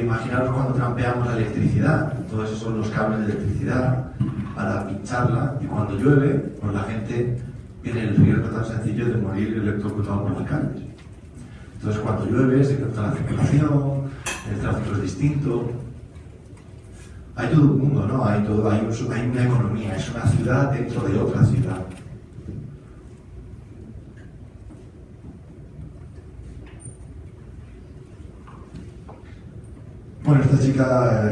Imaginaros cuando trampeamos la electricidad, todos esos son los cables de electricidad para pincharla, y cuando llueve, pues la gente tiene el riesgo tan sencillo de morir electrocutado por las calles. Entonces cuando llueve se corta la circulación, el tráfico es distinto. Hay todo un mundo, ¿no? Hay una economía, es una ciudad dentro de otra ciudad. Bueno, esta chica,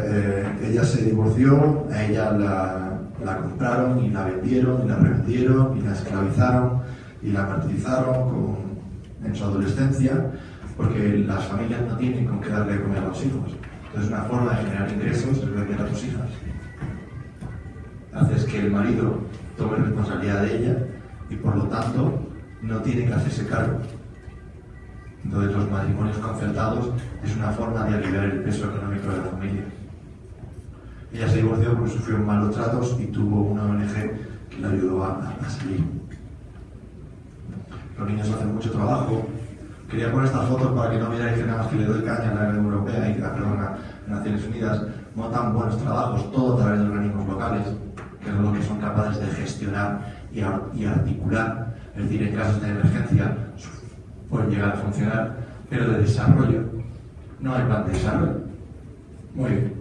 ella se divorció, a ella la compraron y la vendieron y la revendieron y la esclavizaron y la martirizaron en su adolescencia, porque las familias no tienen con qué darle de comer a los hijos. Entonces una forma de generar ingresos es vender a tus hijas. Haces que el marido tome responsabilidad de ella y por lo tanto no tiene que hacerse cargo. Entonces los matrimonios concertados es una forma de aliviar el peso económico de la familia. Ella se divorció porque sufrió malos tratos y tuvo una ONG que la ayudó a salir. Los niños hacen mucho trabajo. Quería poner estas fotos para que no vierais que nada más que le doy caña a la Unión Europea y a Naciones Unidas. Montan buenos trabajos, todo a través de organismos locales, que es lo que son capaces de gestionar y articular. Es decir, en casos de emergencia pueden llegar a funcionar, pero de desarrollo no hay plan de desarrollo. Muy bien.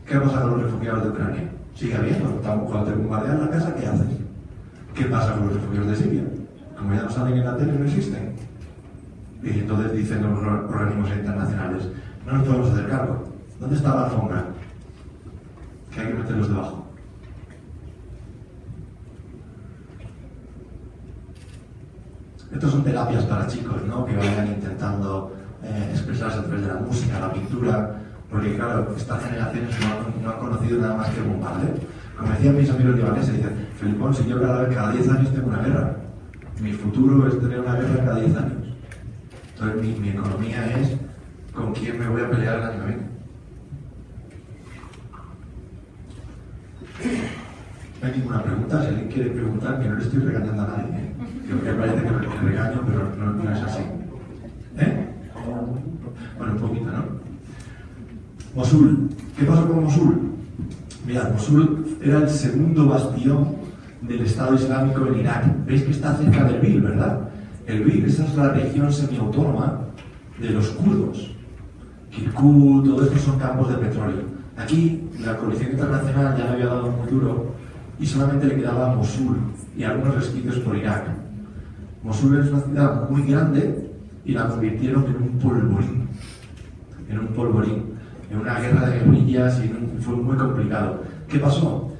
¿Qué pasa con los refugiados de Ucrania? Sigue habiendo. Cuando te bombardean la casa, ¿qué haces? ¿Qué pasa con los refugiados de Siria? Como ya no salen en la tele, no existen. Y entonces dicen los organismos internacionales, no nos podemos hacer cargo. ¿Dónde está la alfombra? Que hay que meterlos debajo. Estos son terapias para chicos, ¿no? Que vayan intentando expresarse a través de la música, la pintura, porque claro, estas generaciones no han conocido nada más que el bombardeo. Como decían mis amigos libaneses, dicen, Felipón, si yo cada 10 años tengo una guerra, mi futuro es tener una guerra cada 10 años. Entonces mi economía es con quién me voy a pelear el año que viene. No hay ninguna pregunta. Si alguien quiere preguntar, que no le estoy regañando a nadie, ¿eh? Que parece que me regaño, pero no es así. ¿Eh? Bueno, un poquito, ¿no? Mosul. ¿Qué pasó con Mosul? Mirad, Mosul era el segundo bastión del Estado Islámico en Irak. Veis que está cerca del Erbil, ¿verdad? Erbil, esa es la región semiautónoma de los kurdos. Kirkuk, todo esto son campos de petróleo. Aquí la coalición internacional ya le había dado muy duro y solamente le quedaba Mosul y algunos resquicios por Irak. Mosul es una ciudad muy grande y la convirtieron en un polvorín. En una guerra de guerrillas y fue muy complicado. ¿Qué pasó?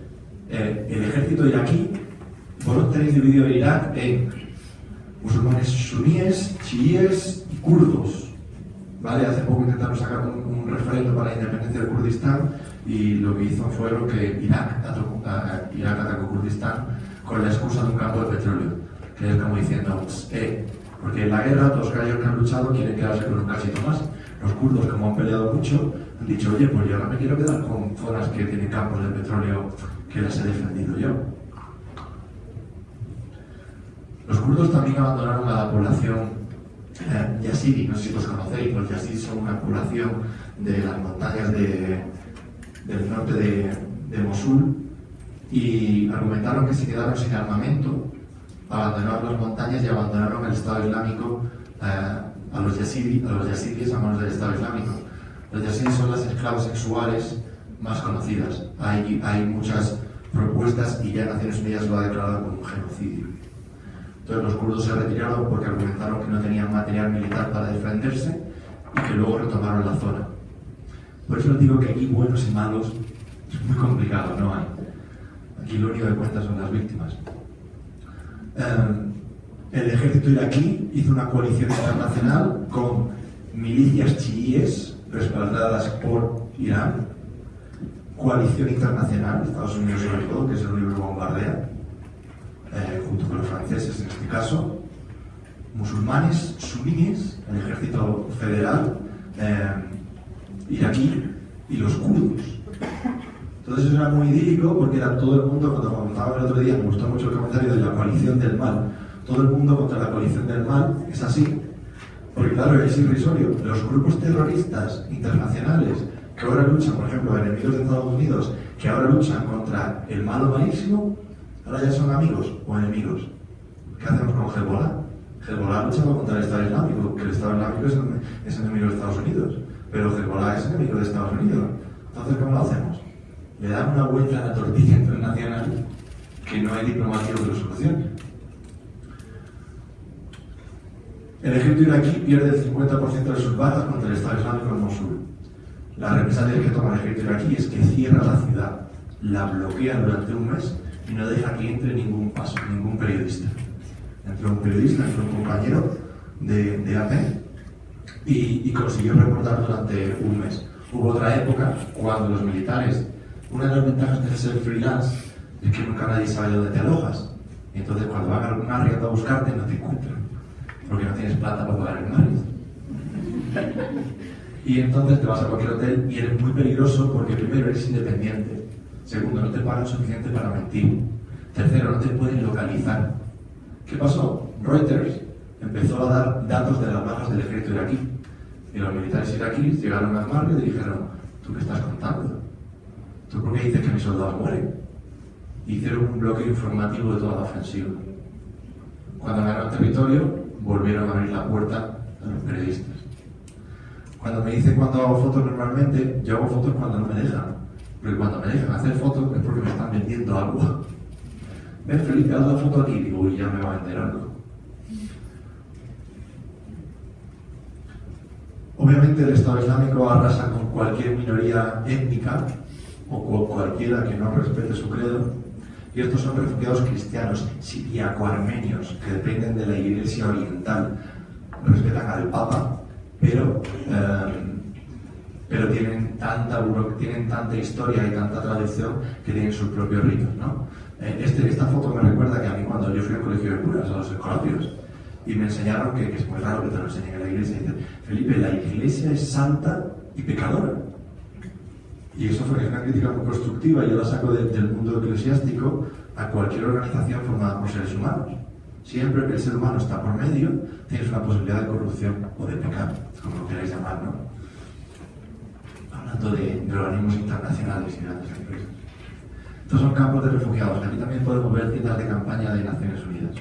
El ejército iraquí, vosotros tenéis dividido Irak en musulmanes suníes, chiíes y kurdos. ¿Vale? Hace poco intentaron sacar un referendo para la independencia de Kurdistán y lo que hizo fue lo que Irak atacó Kurdistán con la excusa de un campo de petróleo, que es como diciendo, porque en la guerra todos aquellos que han luchado quieren quedarse con un cachito más. Los kurdos, como han peleado mucho, han dicho, oye, pues yo ahora me quiero quedar con zonas que tienen campos de petróleo que las he defendido yo. Los kurdos también abandonaron a la población yazidi, no sé si los conocéis. Los yazidis son una población de las montañas del norte de Mosul y argumentaron que se quedaron sin armamento, abandonaron las montañas y abandonaron el Estado Islámico a los yazidis a manos del Estado Islámico. Los yazidis son las esclavas sexuales más conocidas. Hay muchas propuestas y ya Naciones Unidas lo ha declarado como un genocidio. Entonces los kurdos se retiraron porque argumentaron que no tenían material militar para defenderse y que luego retomaron la zona. Por eso les digo que aquí buenos y malos es muy complicado, no hay. Aquí lo único que cuenta son las víctimas. El ejército iraquí hizo una coalición internacional con milicias chiíes respaldadas por Irán, coalición internacional, Estados Unidos sobre todo, que es el único que bombardea, junto con los franceses en este caso, musulmanes suníes, el ejército federal iraquí y los kurdos. Entonces eso era muy idílico porque era todo el mundo, cuando comentaba el otro día, me gustó mucho el comentario de la coalición del mal, todo el mundo contra la coalición del mal, es así, porque claro, es irrisorio. Los grupos terroristas internacionales que ahora luchan, por ejemplo, enemigos de Estados Unidos, que ahora luchan contra el malo malísimo, ahora ya son amigos o enemigos. ¿Qué hacemos con Hezbollah? Hezbollah luchaba contra el Estado Islámico, que el Estado Islámico es enemigo de Estados Unidos, pero Hezbollah es enemigo de Estados Unidos. Entonces, ¿cómo lo hacemos? Le dan una vuelta a la tortilla internacional que no hay diplomacia que lo solucione. El ejército iraquí pierde el 50% de sus bajas contra el Estado Islámico en Mosul. La represalia que toma el ejército iraquí es que cierra la ciudad, la bloquea durante un mes y no deja que entre ningún periodista. Entró un periodista, entró un compañero de AP y consiguió reportar durante un mes. Hubo otra época cuando los militares, una de las ventajas de ser freelance es que nunca nadie sabe dónde te alojas. Y entonces cuando van a algún arriendo a buscarte no te encuentran, porque no tienes plata para pagar el marido. Y entonces te vas a cualquier hotel y eres muy peligroso porque primero eres independiente, segundo no te pagan suficiente para mentir, tercero no te pueden localizar. ¿Qué pasó? Reuters empezó a dar datos de las bajas del ejército iraquí y los militares iraquíes llegaron a Azmar y le dijeron: ¿tú qué estás contando? ¿Tú por qué dices que mis soldados mueren? Hicieron un bloqueo informativo de toda la ofensiva. Cuando ganaron territorio volvieron a abrir la puerta a los periodistas. Cuando me dicen cuándo hago fotos normalmente, yo hago fotos cuando no me dejan. Porque cuando me dejan hacer fotos es porque me están vendiendo algo. Ven, Felipe, haz la foto aquí. Digo, uy, ya me va a vender algo. Obviamente el Estado Islámico arrasa con cualquier minoría étnica o con cualquiera que no respete su credo. Y estos son refugiados cristianos, siriaco-armenios, que dependen de la Iglesia Oriental. Respetan al Papa, pero tienen tanta historia y tanta tradición que tienen sus propios ritos, ¿no? Esta foto me recuerda que a mí cuando yo fui al colegio de curas, a los escolapios, y me enseñaron que es muy raro que te lo enseñen en la iglesia, y dicen: Felipe, la iglesia es santa y pecadora. Y eso fue una crítica muy constructiva, yo la saco del mundo eclesiástico a cualquier organización formada por seres humanos. Siempre que el ser humano está por medio, tienes una posibilidad de corrupción o de pecado, como lo queráis llamar, ¿no? Hablando de organismos internacionales y grandes empresas. Estos son campos de refugiados. Aquí también podemos ver tiendas de campaña de Naciones Unidas.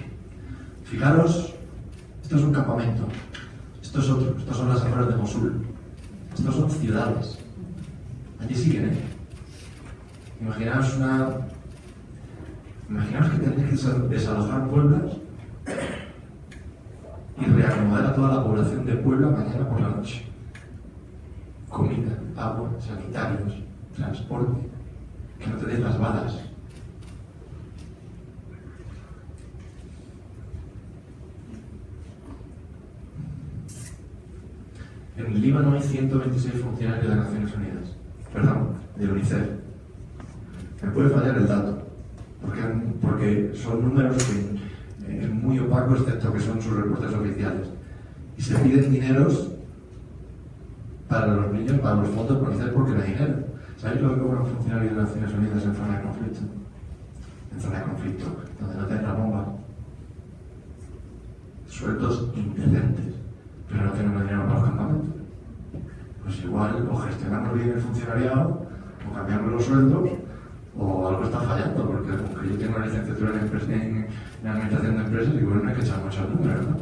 Fijaros, esto es un campamento. Esto es otro. Estos son las afueras de Mosul. Estos son ciudades. Allí siguen, Imaginaos que tenéis que desalojar Pueblas y reacomodar a toda la población de Puebla mañana por la noche. Comida, agua, sanitarios, transporte, que no te den las balas. En el Líbano hay 126 funcionarios de Naciones Unidas, de UNICEF. Me puede fallar el dato, porque son números que es muy opaco, excepto que son sus reportes oficiales. Y se piden dineros para los niños, para los fondos por UNICEF, porque no hay dinero. ¿Sabéis lo que cobra un funcionario de Naciones Unidas en zona de conflicto? En zona de conflicto, donde no tienen la bomba. Sueldos indecentes, pero no tenemos dinero para los campamentos. Pues igual, o gestionamos bien el funcionariado, o cambiamos los sueldos, o algo está fallando, porque aunque yo tengo una licenciatura en administración de empresas, igual no hay que echar muchos números, ¿no?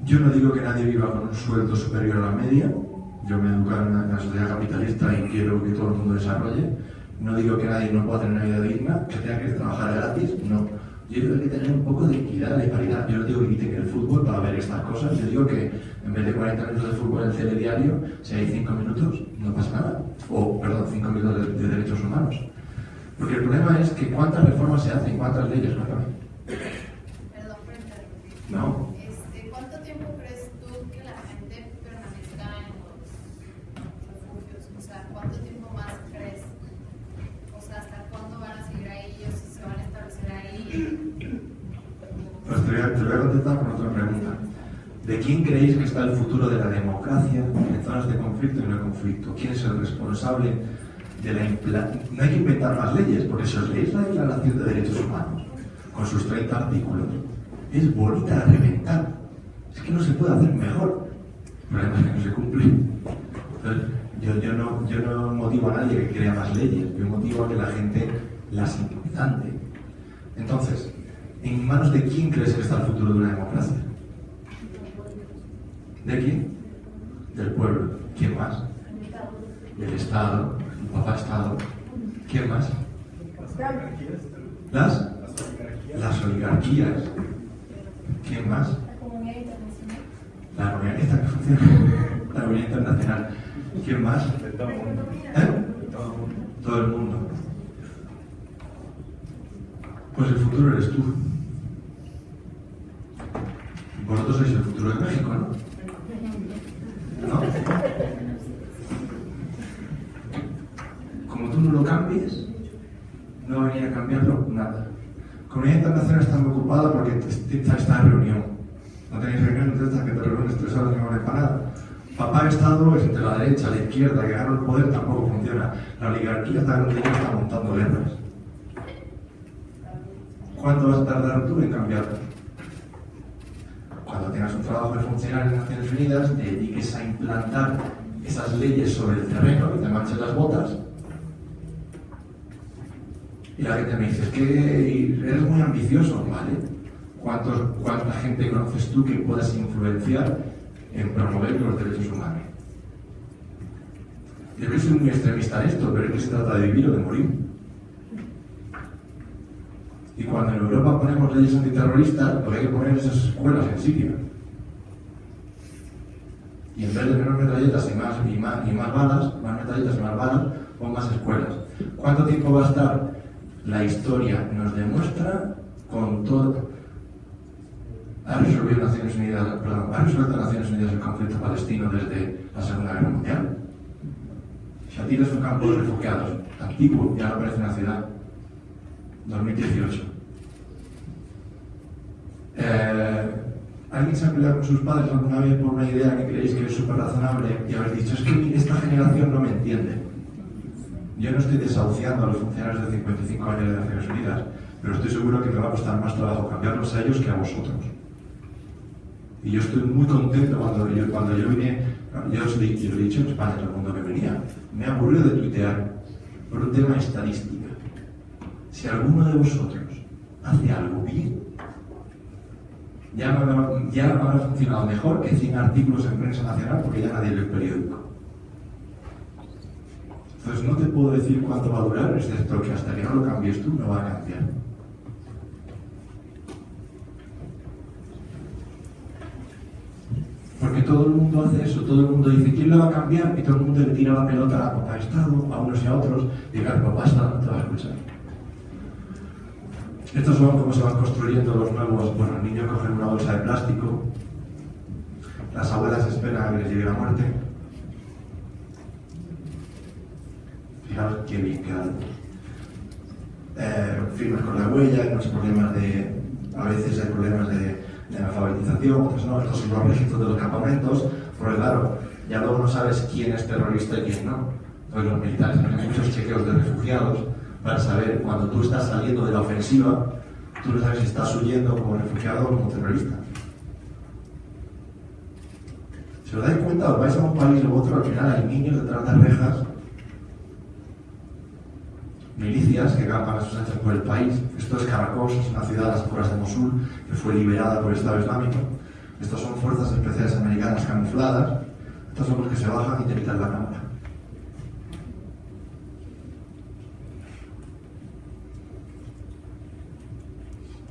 Yo no digo que nadie viva con un sueldo superior a la media. Yo me educo en una sociedad capitalista y quiero que todo el mundo desarrolle. No digo que nadie no pueda tener una vida digna, que tenga que trabajar gratis, no. Yo digo que hay que tener un poco de equidad, de paridad. Yo no digo que quiten el fútbol para ver estas cosas. Yo digo que en vez de 40 minutos de fútbol en el telediario, si hay 5 minutos, no pasa nada. O, perdón, 5 minutos de derechos humanos. Porque el problema es que cuántas reformas se hacen, cuántas leyes, ¿no? Perdón por interrumpir. No. ¿Cuánto tiempo crees tú que la gente permanezca en los refugios? O sea, ¿cuánto tiempo más crees? O sea, ¿hasta cuándo van a seguir ahí o si se van a establecer ahí? Pues te voy a contestar con otra pregunta. ¿De quién creéis que está el futuro de la democracia en zonas de conflicto y no de conflicto? ¿Quién es el responsable de la implantación? No hay que inventar más leyes, porque si os leéis la Declaración de Derechos Humanos, con sus 30 artículos, es bonita a reventar. Es que no se puede hacer mejor. El problema es que no se cumple. Entonces, yo no motivo a nadie que crea más leyes, yo motivo a que la gente las implante. Entonces, ¿en manos de quién crees que está el futuro de una democracia? ¿De quién? Del pueblo. ¿Quién más? Del Estado, el papá Estado. ¿Quién más? Las oligarquías. ¿Quién más? La comunidad internacional. La comunidad esta que funciona. La comunidad internacional. ¿Quién más? De todo el mundo. Todo el mundo. Pues el futuro eres tú. Vosotros sois el futuro de México, ¿no? ¿No? Como tú no lo cambies, no va a venir a cambiarlo nada. La comunidad internacional está muy ocupada porque está en reunión. No tenéis reunión, entonces hasta que te reúnes 3 horas no vale para nada. Papá Estado es entre la derecha, la izquierda, que gana el poder tampoco funciona. La oligarquía está montando guerras. ¿Cuánto vas a tardar tú en cambiarlo? Cuando tengas un trabajo de funcionario en Naciones Unidas, te dediques a implantar esas leyes sobre el terreno, que te manches las botas. Y la gente me dice, es que eres muy ambicioso, ¿vale? ¿Cuánta gente conoces tú que puedas influenciar en promover los derechos humanos? Yo creo que soy muy extremista en esto, pero es que se trata de vivir o de morir. Y cuando en Europa ponemos leyes antiterroristas, lo que hay que poner es esas escuelas en Siria. Y en vez de menos metralletas y más balas, más metralletas y más balas, pon más escuelas. ¿Cuánto tiempo va a estar? La historia nos demuestra con todo. ¿Ha resuelto Naciones Unidas el conflicto palestino desde la Segunda Guerra Mundial? Shatila es un campo de refugiados, antiguo, ya no parece una ciudad. 2018. ¿Alguien se ha peleado con sus padres alguna vez por una idea que creéis que es súper razonable y habéis dicho, es que esta generación no me entiende? Yo no estoy desahuciando a los funcionarios de 55 años de Naciones Unidas, pero estoy seguro que me va a costar más trabajo cambiarlos a ellos que a vosotros. Y yo estoy muy contento cuando yo vine, yo os lo he dicho en España, todo el mundo que venía, me aburrió de tuitear por un tema estadístico. Si alguno de vosotros hace algo bien, ya habrá funcionado mejor que 100 artículos en prensa nacional porque ya nadie lee el periódico. Entonces no te puedo decir cuánto va a durar, excepto que hasta que no lo cambies tú no va a cambiar. Porque todo el mundo hace eso, todo el mundo dice ¿quién lo va a cambiar? Y todo el mundo le tira la pelota a papá Estado, a unos y a otros, y claro, papá Estado no te va a escuchar. Estos son cómo se van construyendo los nuevos. Bueno, el niño coge una bolsa de plástico, las abuelas esperan a que les llegue la muerte. Fijaos qué bien quedado. Firmas con la huella, hay unos problemas a veces hay problemas de alfabetización, otros no, estos son los registros de los campamentos, porque claro, ya luego no sabes quién es terrorista y quién no. Entonces los militares hacen muchos chequeos de refugiados para saber cuando tú estás saliendo de la ofensiva, tú no sabes si estás huyendo como refugiado o como terrorista. Si os dais cuenta, os vais a un país u otro, al final hay niños detrás de rejas, milicias que campan a sus anchas por el país. Esto es Caracol, es una ciudad a las afueras de Mosul que fue liberada por el Estado Islámico. Estos son fuerzas especiales americanas camufladas. Estos son los que se bajan y te quitan la cámara.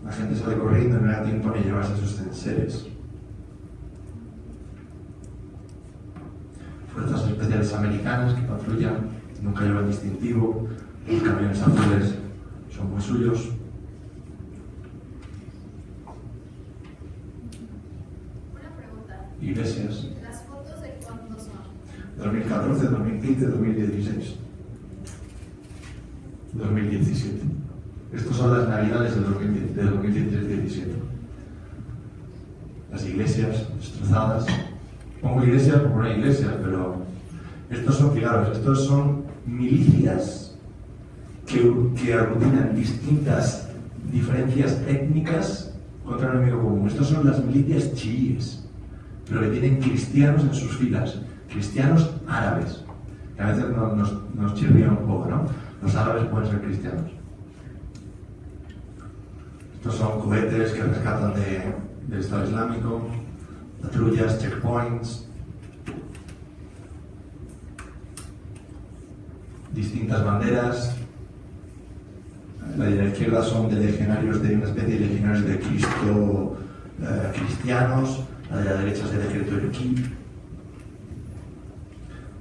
La gente sale corriendo y no da tiempo ni llevarse sus enseres. Fuerzas especiales americanas que patrullan, nunca llevan distintivo, los camiones azules son muy suyos. Una pregunta. Iglesias. ¿Las fotos de cuándo son? 2014, 2015, 2016. 2017. Estos son las navidades del 2016-17. las iglesias destrozadas. Pongo iglesias por poner iglesias, pero estos son, fijaros, estos son milicias que aglutinan distintas diferencias étnicas contra un enemigo común. Estos son las milicias chiíes, pero que tienen cristianos en sus filas, cristianos árabes, que a veces nos chirrían un poco, ¿no? Los árabes pueden ser cristianos. Estos son cohetes que rescatan del Estado Islámico, patrullas, checkpoints, distintas banderas. La de la izquierda son de legionarios, de una especie de legionarios de Cristo cristianos, la de la derecha es del ejército iraquí.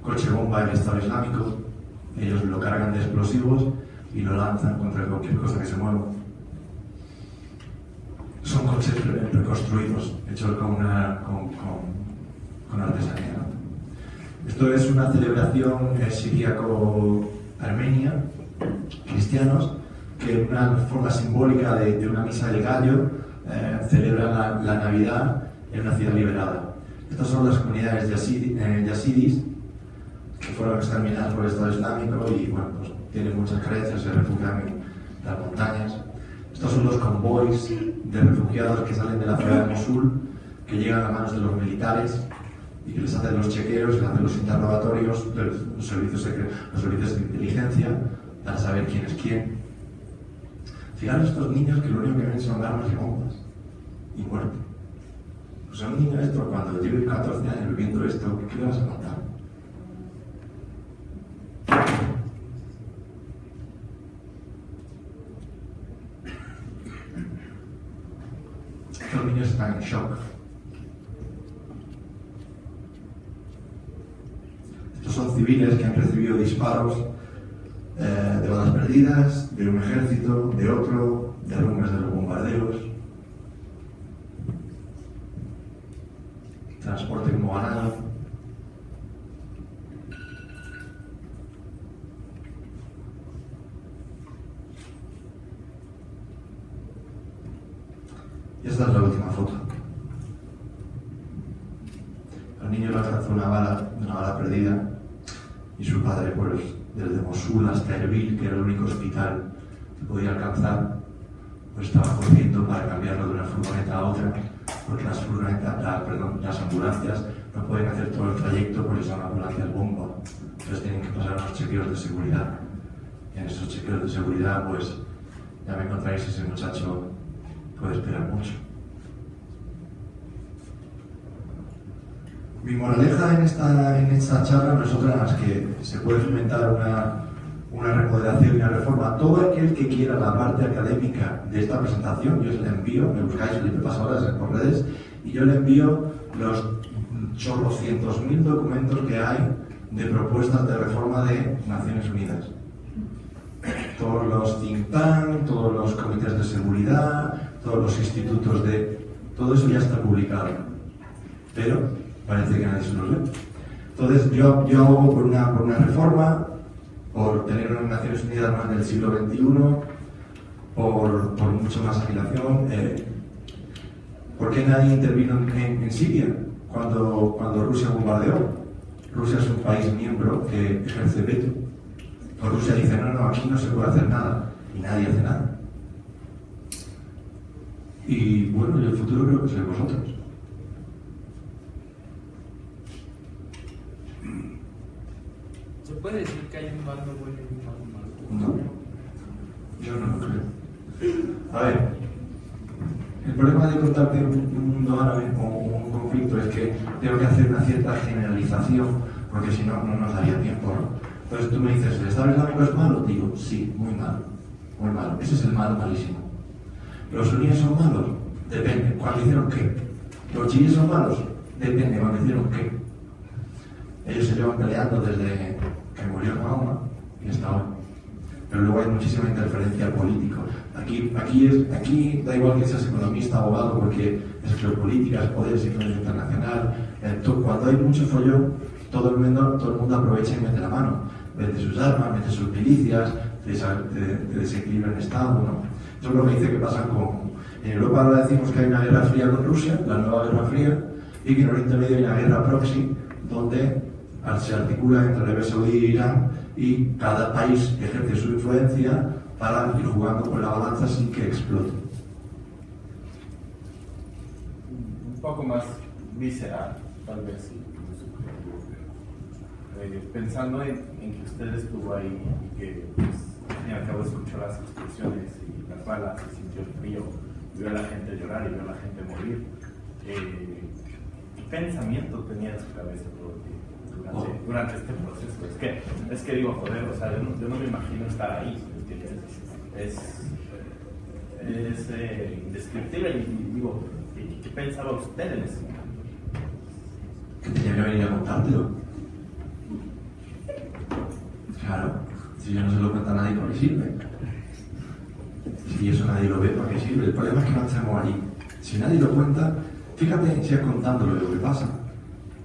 Coche bomba del Estado Islámico, ellos lo cargan de explosivos y lo lanzan contra cualquier cosa que se mueva. Son coches reconstruidos, hechos con artesanía, ¿no? Esto es una celebración siríaco-armenia, cristianos, que en una forma simbólica de una misa del gallo celebran la Navidad en una ciudad liberada. Estas son las comunidades yazidis que fueron exterminadas por el Estado Islámico y bueno, pues, tienen muchas carencias, se refugian en las montañas. Estos son los convoys de refugiados que salen de la ciudad de Mosul, que llegan a manos de los militares y que les hacen los chequeos, les hacen los interrogatorios de los servicios de inteligencia para saber quién es quién. Fijaros estos niños que lo único que ven son armas y bombas y muerte. Pues a un niño esto, cuando lleve 14 años viviendo esto, ¿qué le vas a contar? Estos niños están en shock. Estos son civiles que han recibido disparos de balas perdidas, de un ejército, de otro, derrumbes de los bombardeos, transporte como ganado. Y esta es la última foto. Al niño le alcanzó una bala perdida y su padre, pues, desde Mosul hasta Erbil, que era el único hospital que podía alcanzar, pues estaba corriendo para cambiarlo de una furgoneta a otra, porque las ambulancias no pueden hacer todo el trayecto porque son ambulancias bomba. Entonces tienen que pasar unos chequeos de seguridad. Y en esos chequeos de seguridad, pues, ya me encontráis, ese muchacho puede esperar mucho. Mi moraleja en esta charla no es otra más que se puede fomentar una remodelación y una reforma. Todo aquel que quiera la parte académica de esta presentación, yo os la envío, me buscáis Felipe Pasahoras por redes, y yo le envío los chorrocientos mil documentos que hay de propuestas de reforma de Naciones Unidas. Todos los think tank, todos los comités de seguridad, todos los institutos todo eso ya está publicado. Pero parece que nadie se los lee. Entonces yo abogo por una reforma, por tener unas Naciones Unidas más del siglo XXI, por mucho más afilación. ¿Por qué nadie intervino en Siria cuando Rusia bombardeó? Rusia es un país miembro que ejerce veto. Pues Rusia dice, no, aquí no se puede hacer nada, y nadie hace nada. Y bueno, y el futuro creo que sois vosotros. ¿Se puede decir que hay un bando bueno y un bando malo? No, yo no lo creo. A ver, el problema de contarte un mundo árabe o un conflicto es que tengo que hacer una cierta generalización, porque si no, no nos daría tiempo, ¿no? Entonces tú me dices, ¿el Estado Islámico es malo? Digo, sí, muy malo, muy malo. Ese es el malo malísimo. ¿Los suníes son malos? Depende. ¿Cuándo hicieron qué? ¿Los chiíes son malos? Depende. ¿Cuándo hicieron qué? Ellos se llevan peleando desde que murió Mahoma y hasta hoy. Pero luego hay muchísima interferencia política. Aquí da igual que seas economista, abogado, porque es geopolítica, es poder, es influencia internacional. Cuando hay mucho follón, todo el mundo aprovecha y mete la mano. Mete sus armas, mete sus milicias, te desequilibra el Estado, ¿no? Eso es lo que dice que pasa En Europa ahora decimos que hay una guerra fría con Rusia, la nueva guerra fría, y que en Oriente Medio hay una guerra proxy donde se articula entre Arabia Saudí e Irán y cada país ejerce su influencia para ir jugando con la balanza sin que explote. Un poco más visceral, tal vez, pensando en que usted estuvo ahí y que pues, al fin y al cabo escuchó las explosiones y las balas y sintió el frío, vio a la gente llorar y vio a la gente morir. ¿Qué pensamiento tenía en su cabeza todo el tiempo durante este proceso? Es que digo, joder, o sea, yo no me imagino estar ahí, ¿entiendes? Es indescriptible y digo, ¿qué pensaba usted en ese momento? Que tenía que venir a contártelo. Claro, si yo no se lo cuenta a nadie, ¿para qué sirve? Si eso nadie lo ve, ¿para qué sirve? El problema es que no estamos allí. Si nadie lo cuenta, fíjate si es contándolo lo que pasa.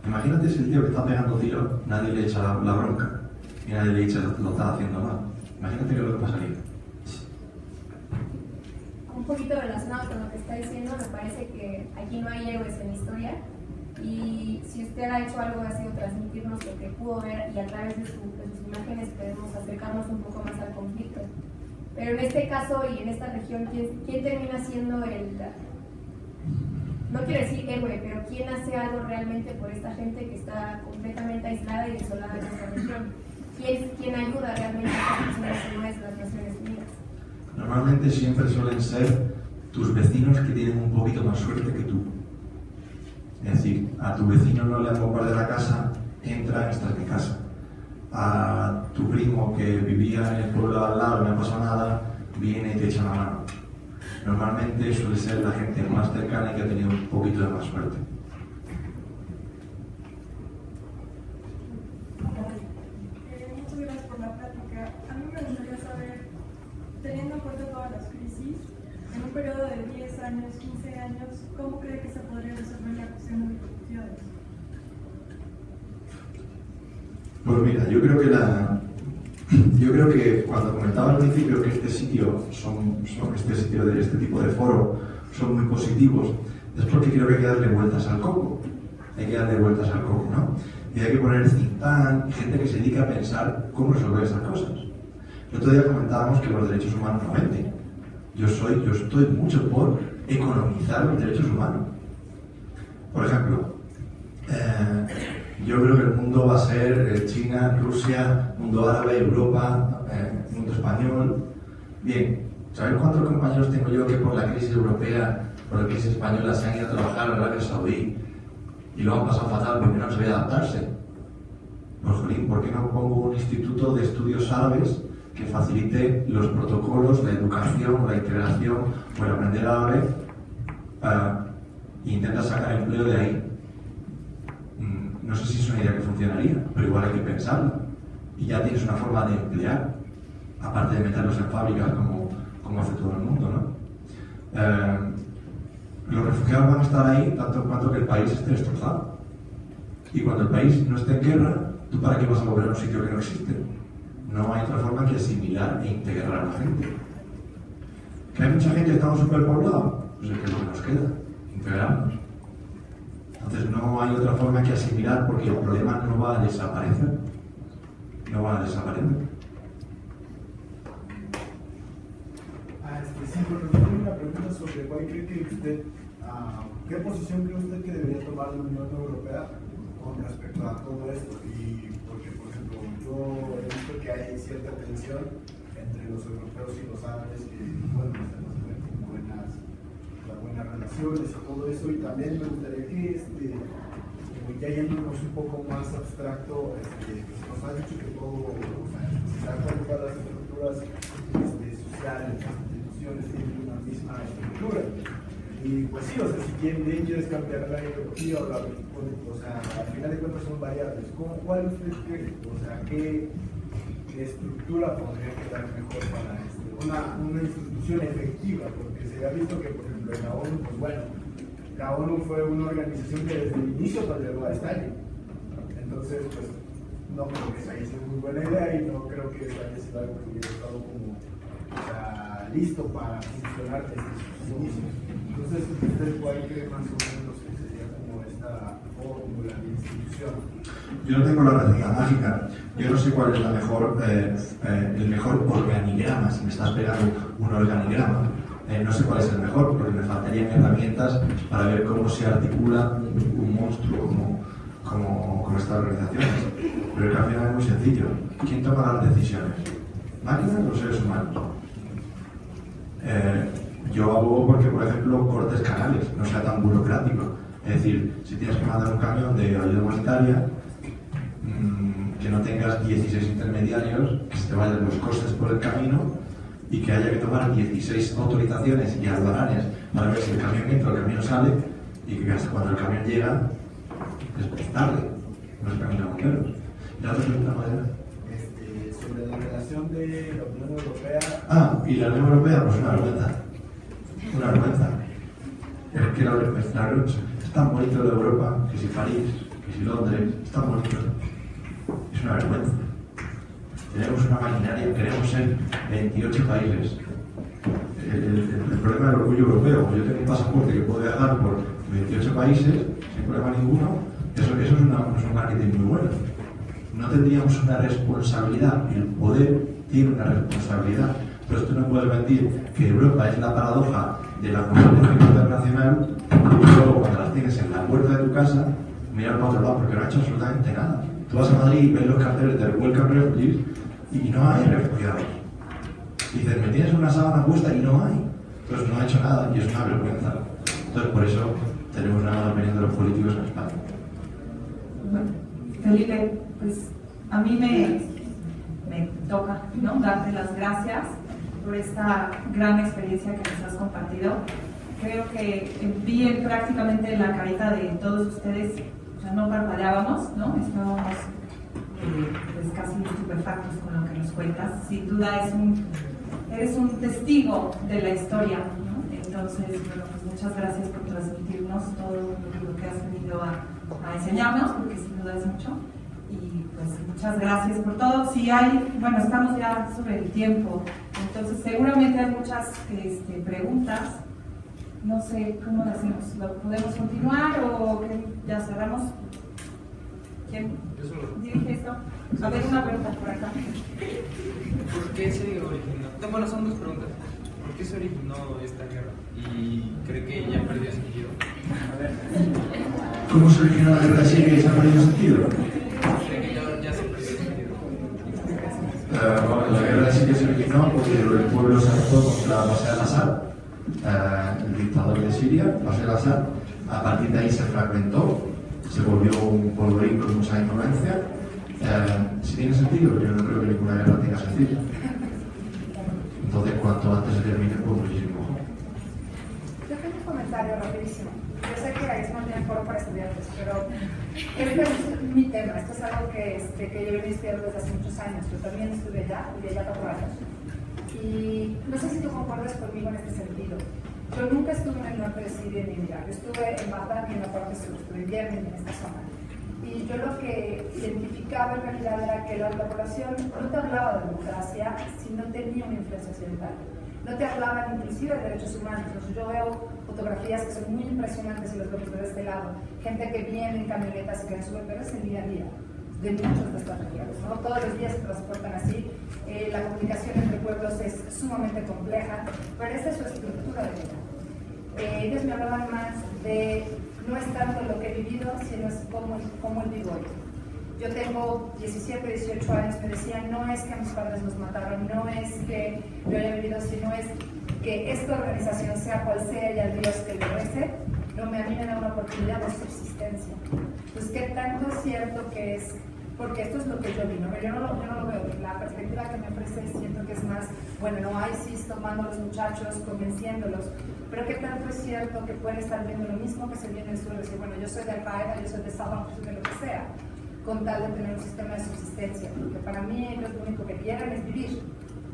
Imagínate si el tío que está pegando tiros, nadie le echa la bronca y nadie le echa lo está haciendo mal. Imagínate qué es lo que pasaría. Un poquito relacionado con lo que está diciendo, me parece que aquí no hay héroes en la historia y si usted ha hecho algo ha sido transmitirnos lo que pudo ver y a través de sus imágenes podemos acercarnos un poco más al conflicto. Pero en este caso y en esta región, ¿quién termina siendo no quiero decir héroe, pero quién hace algo realmente por esta gente que está completamente aislada y desolada en esta región? ¿Quién ayuda realmente a estas personas que no es las Naciones Unidas? Normalmente siempre suelen ser tus vecinos que tienen un poquito más suerte que tú. Es decir, a tu vecino no le han comprado de la casa, entra, estás en casa. A tu primo que vivía en el pueblo al lado, no le ha pasado nada, viene y te echa la mano. Normalmente suele ser la gente más cercana y que ha tenido un poquito de más suerte. Muchas gracias por la plática. A mí me gustaría saber, teniendo en cuenta todas las crisis, en un periodo de 10 años, 15 años, ¿cómo cree que se podría resolver la cuestión de refugiados? Pues mira, yo creo que cuando comentaba al principio que este tipo de foro son muy positivos, es porque creo que hay que darle vueltas al coco. Hay que darle vueltas al coco, ¿no? Y hay que poner think tank, gente que se dedica a pensar cómo resolver esas cosas. El otro día comentábamos que los derechos humanos no venden. Yo estoy mucho por economizar los derechos humanos. Por ejemplo, yo creo que el mundo va a ser China, Rusia, mundo árabe, Europa, mundo español. Bien, ¿sabéis cuántos compañeros tengo yo que por la crisis europea, por la crisis española se han ido a trabajar a Arabia Saudí y lo han pasado fatal porque no han sabido adaptarse? Pues jolín, ¿por qué no pongo un instituto de estudios árabes que facilite los protocolos, la educación, la integración o el aprender árabe e intenta sacar empleo de ahí? No sé si es una idea que funcionaría, pero igual hay que pensarlo. Y ya tienes una forma de emplear, aparte de meterlos en fábricas como hace todo el mundo, ¿no? Los refugiados van a estar ahí tanto en cuanto que el país esté destrozado. Y cuando el país no esté en guerra, ¿tú para qué vas a volver a un sitio que no existe? No hay otra forma que asimilar e integrar a la gente. ¿Que hay mucha gente que está superpoblada? Pues es que es lo que nos queda, integrarnos. Entonces no hay otra forma que asimilar porque el problema no va a desaparecer. No va a desaparecer. Sí, pero tengo una pregunta sobre cuál cree que usted, qué posición cree usted que debería tomar la Unión Europea con respecto a todo esto. Y porque, por ejemplo, yo he visto que hay cierta tensión entre los europeos y los árabes que, bueno, estamos con buenas relaciones y todo eso. Y también me gustaría que, ya yéndonos un poco más abstracto, nos ha dicho que todo, o sea, se da cuenta de las estructuras sociales, tienen una misma estructura. Y pues sí, o sea, si bien quieres cambiar la ideología o sea, al final de cuentas son variables. ¿Cuál usted cree? O sea, ¿qué estructura podría quedar mejor para una institución efectiva? Porque se ha visto que, por ejemplo, en la ONU, pues bueno, la ONU fue una organización que desde el inicio toleró a Stalin. Entonces, pues, no creo que esa haya sido muy buena idea y no creo que esa haya sido algo que hubiera estado como listo para funcionar desde sus inicios. Entonces, ¿usted cuál cree más o menos que sería como esta fórmula de institución? Yo no tengo la receta mágica. Yo no sé cuál es el mejor organigrama, si me estás pegando un organigrama. No sé cuál es el mejor, porque me faltarían herramientas para ver cómo se articula un monstruo como estas organizaciones. Pero el cambio es muy sencillo. ¿Quién toma las decisiones? ¿Máquinas o seres humanos? Yo abogo porque, por ejemplo, cortes canales, no sea tan burocrático. Es decir, si tienes que mandar un camión de ayuda humanitaria, que no tengas 16 intermediarios, que se te vayan los costes por el camino y que haya que tomar 16 autorizaciones y albaranes para ver si el camión entra o el camión sale, y que hasta cuando el camión llega es tarde, no es camino a bomberos. ¿Y la otra pregunta cuál era? Sobre la relación de la Unión Europea. Y la Unión Europea, pues una vergüenza. Una vergüenza. Es que es tan bonito de Europa, que si París, que si Londres, es tan bonito. Es una vergüenza. Tenemos una maquinaria, queremos ser 28 países. El problema del orgullo europeo, como yo tengo un pasaporte que puedo viajar por 28 países sin problema ninguno, eso es un marketing muy bueno. No tendríamos una responsabilidad, el poder tiene una responsabilidad. Entonces tú no puedes mentir que Europa es la paradoja de la competencia internacional y luego cuando las tienes en la puerta de tu casa, mirar para otro lado porque no ha hecho absolutamente nada. Tú vas a Madrid y ves los carteles de Welcome Refugees y no hay refugiados. Y dices, me tienes una sábana puesta y no hay. Entonces no ha hecho nada y es una vergüenza. Entonces por eso tenemos una mala opinión de los políticos en España. Bueno, Felipe, pues a mí me toca, ¿no?, darte las gracias por esta gran experiencia que nos has compartido. Creo que vi prácticamente la carita de todos ustedes, o sea, no parpadeábamos, ¿no? Estábamos pues casi estupefactos con lo que nos cuentas. Sin duda eres un testigo de la historia, ¿no? Entonces, bueno, pues muchas gracias por transmitirnos todo lo que has venido a enseñarnos, porque sin duda es mucho. Y pues muchas gracias por todo. Si hay, bueno, estamos ya sobre el tiempo, entonces seguramente hay muchas preguntas. No sé cómo lo hacemos. ¿Lo podemos continuar o ya cerramos? ¿Quién dirige esto? A ver, una pregunta por acá. ¿Por qué se originó? Bueno, son dos preguntas. ¿Por qué se originó esta guerra? ¿Y cree que ya perdió sentido? A ver. ¿Cómo se originó la guerra de Siria y se ha perdido sentido? ¿Cree que ya se perdió sentido? La guerra de Siria se originó porque el pueblo se alzó contra Bashar al-Assad, el dictador de Siria, Bashar al-Assad. A partir de ahí se fragmentó, se volvió un polvorín con mucha ignorancia. Si tiene sentido, yo no creo que ninguna guerra tenga sentido. Entonces, cuanto antes se termine, pues muchísimo mejor. Yo tengo un comentario rapidísimo. Yo sé que es más bien foro para estudiantes, pero este es mi tema. Esto es algo que yo he estudiado desde hace muchos años. Yo también estuve allá, y allá 4 años. Y no sé si tú concuerdas conmigo en este sentido. Yo nunca estuve en el norte de Siria ni en Irak. Yo estuve en Bagdad y en la parte sur, estuve en Yemen, en esta zona. Y yo lo que identificaba en realidad era que la población no te hablaba de democracia si no tenía una influencia occidental. No te hablaban inclusive de derechos humanos. Yo veo fotografías que son muy impresionantes y los veo de este lado. Gente que viene en camionetas y que sube, pero es el día a día de muchos de estas regiones, ¿no? Todos los días se transportan así. La comunicación entre pueblos es sumamente compleja, pero esa es su estructura de vida. Ellos me hablaban más de, no es tanto lo que he vivido, sino es cómo el vivo hoy. Yo tengo 17, 18 años, me decían, no es que a mis padres los mataron, no es que yo haya vivido, sino es que esta organización, sea cual sea, y al Dios que le rece, a mí me da una oportunidad de subsistencia. Entonces, ¿qué tanto es cierto que es? Porque esto es lo que yo vi, ¿no? Yo no lo veo. La perspectiva que me ofrece siento que es más, bueno, no hay ISIS tomando a los muchachos, convenciéndolos, pero ¿qué tanto es cierto que pueden estar viendo lo mismo que se viene en el sur? Decir, bueno, yo soy de Al-Qaeda, yo soy de Saddam, yo soy de lo que sea, con tal de tener un sistema de subsistencia. Porque para mí ellos lo único que quieren es vivir,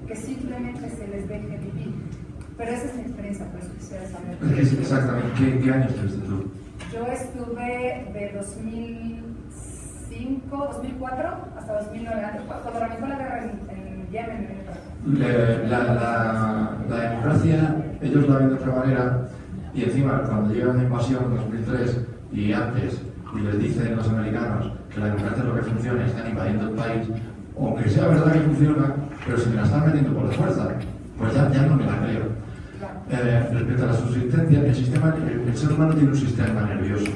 que simplemente se les deje vivir. Pero esa es mi experiencia, por eso quisiera saber. Exactamente, ¿qué año estuviste tú? Yo estuve de 2005, 2004 hasta 2009, cuando organizó la guerra en Yemen. La democracia, ellos la ven de otra manera, Y encima, cuando llega una invasión en 2003 y antes, y les dicen los americanos que la democracia es lo que funciona y están invadiendo el país, aunque sea verdad que funciona, pero si me la están metiendo por la fuerza, pues ya no me la creo. Respecto a la subsistencia, el ser humano tiene un sistema nervioso.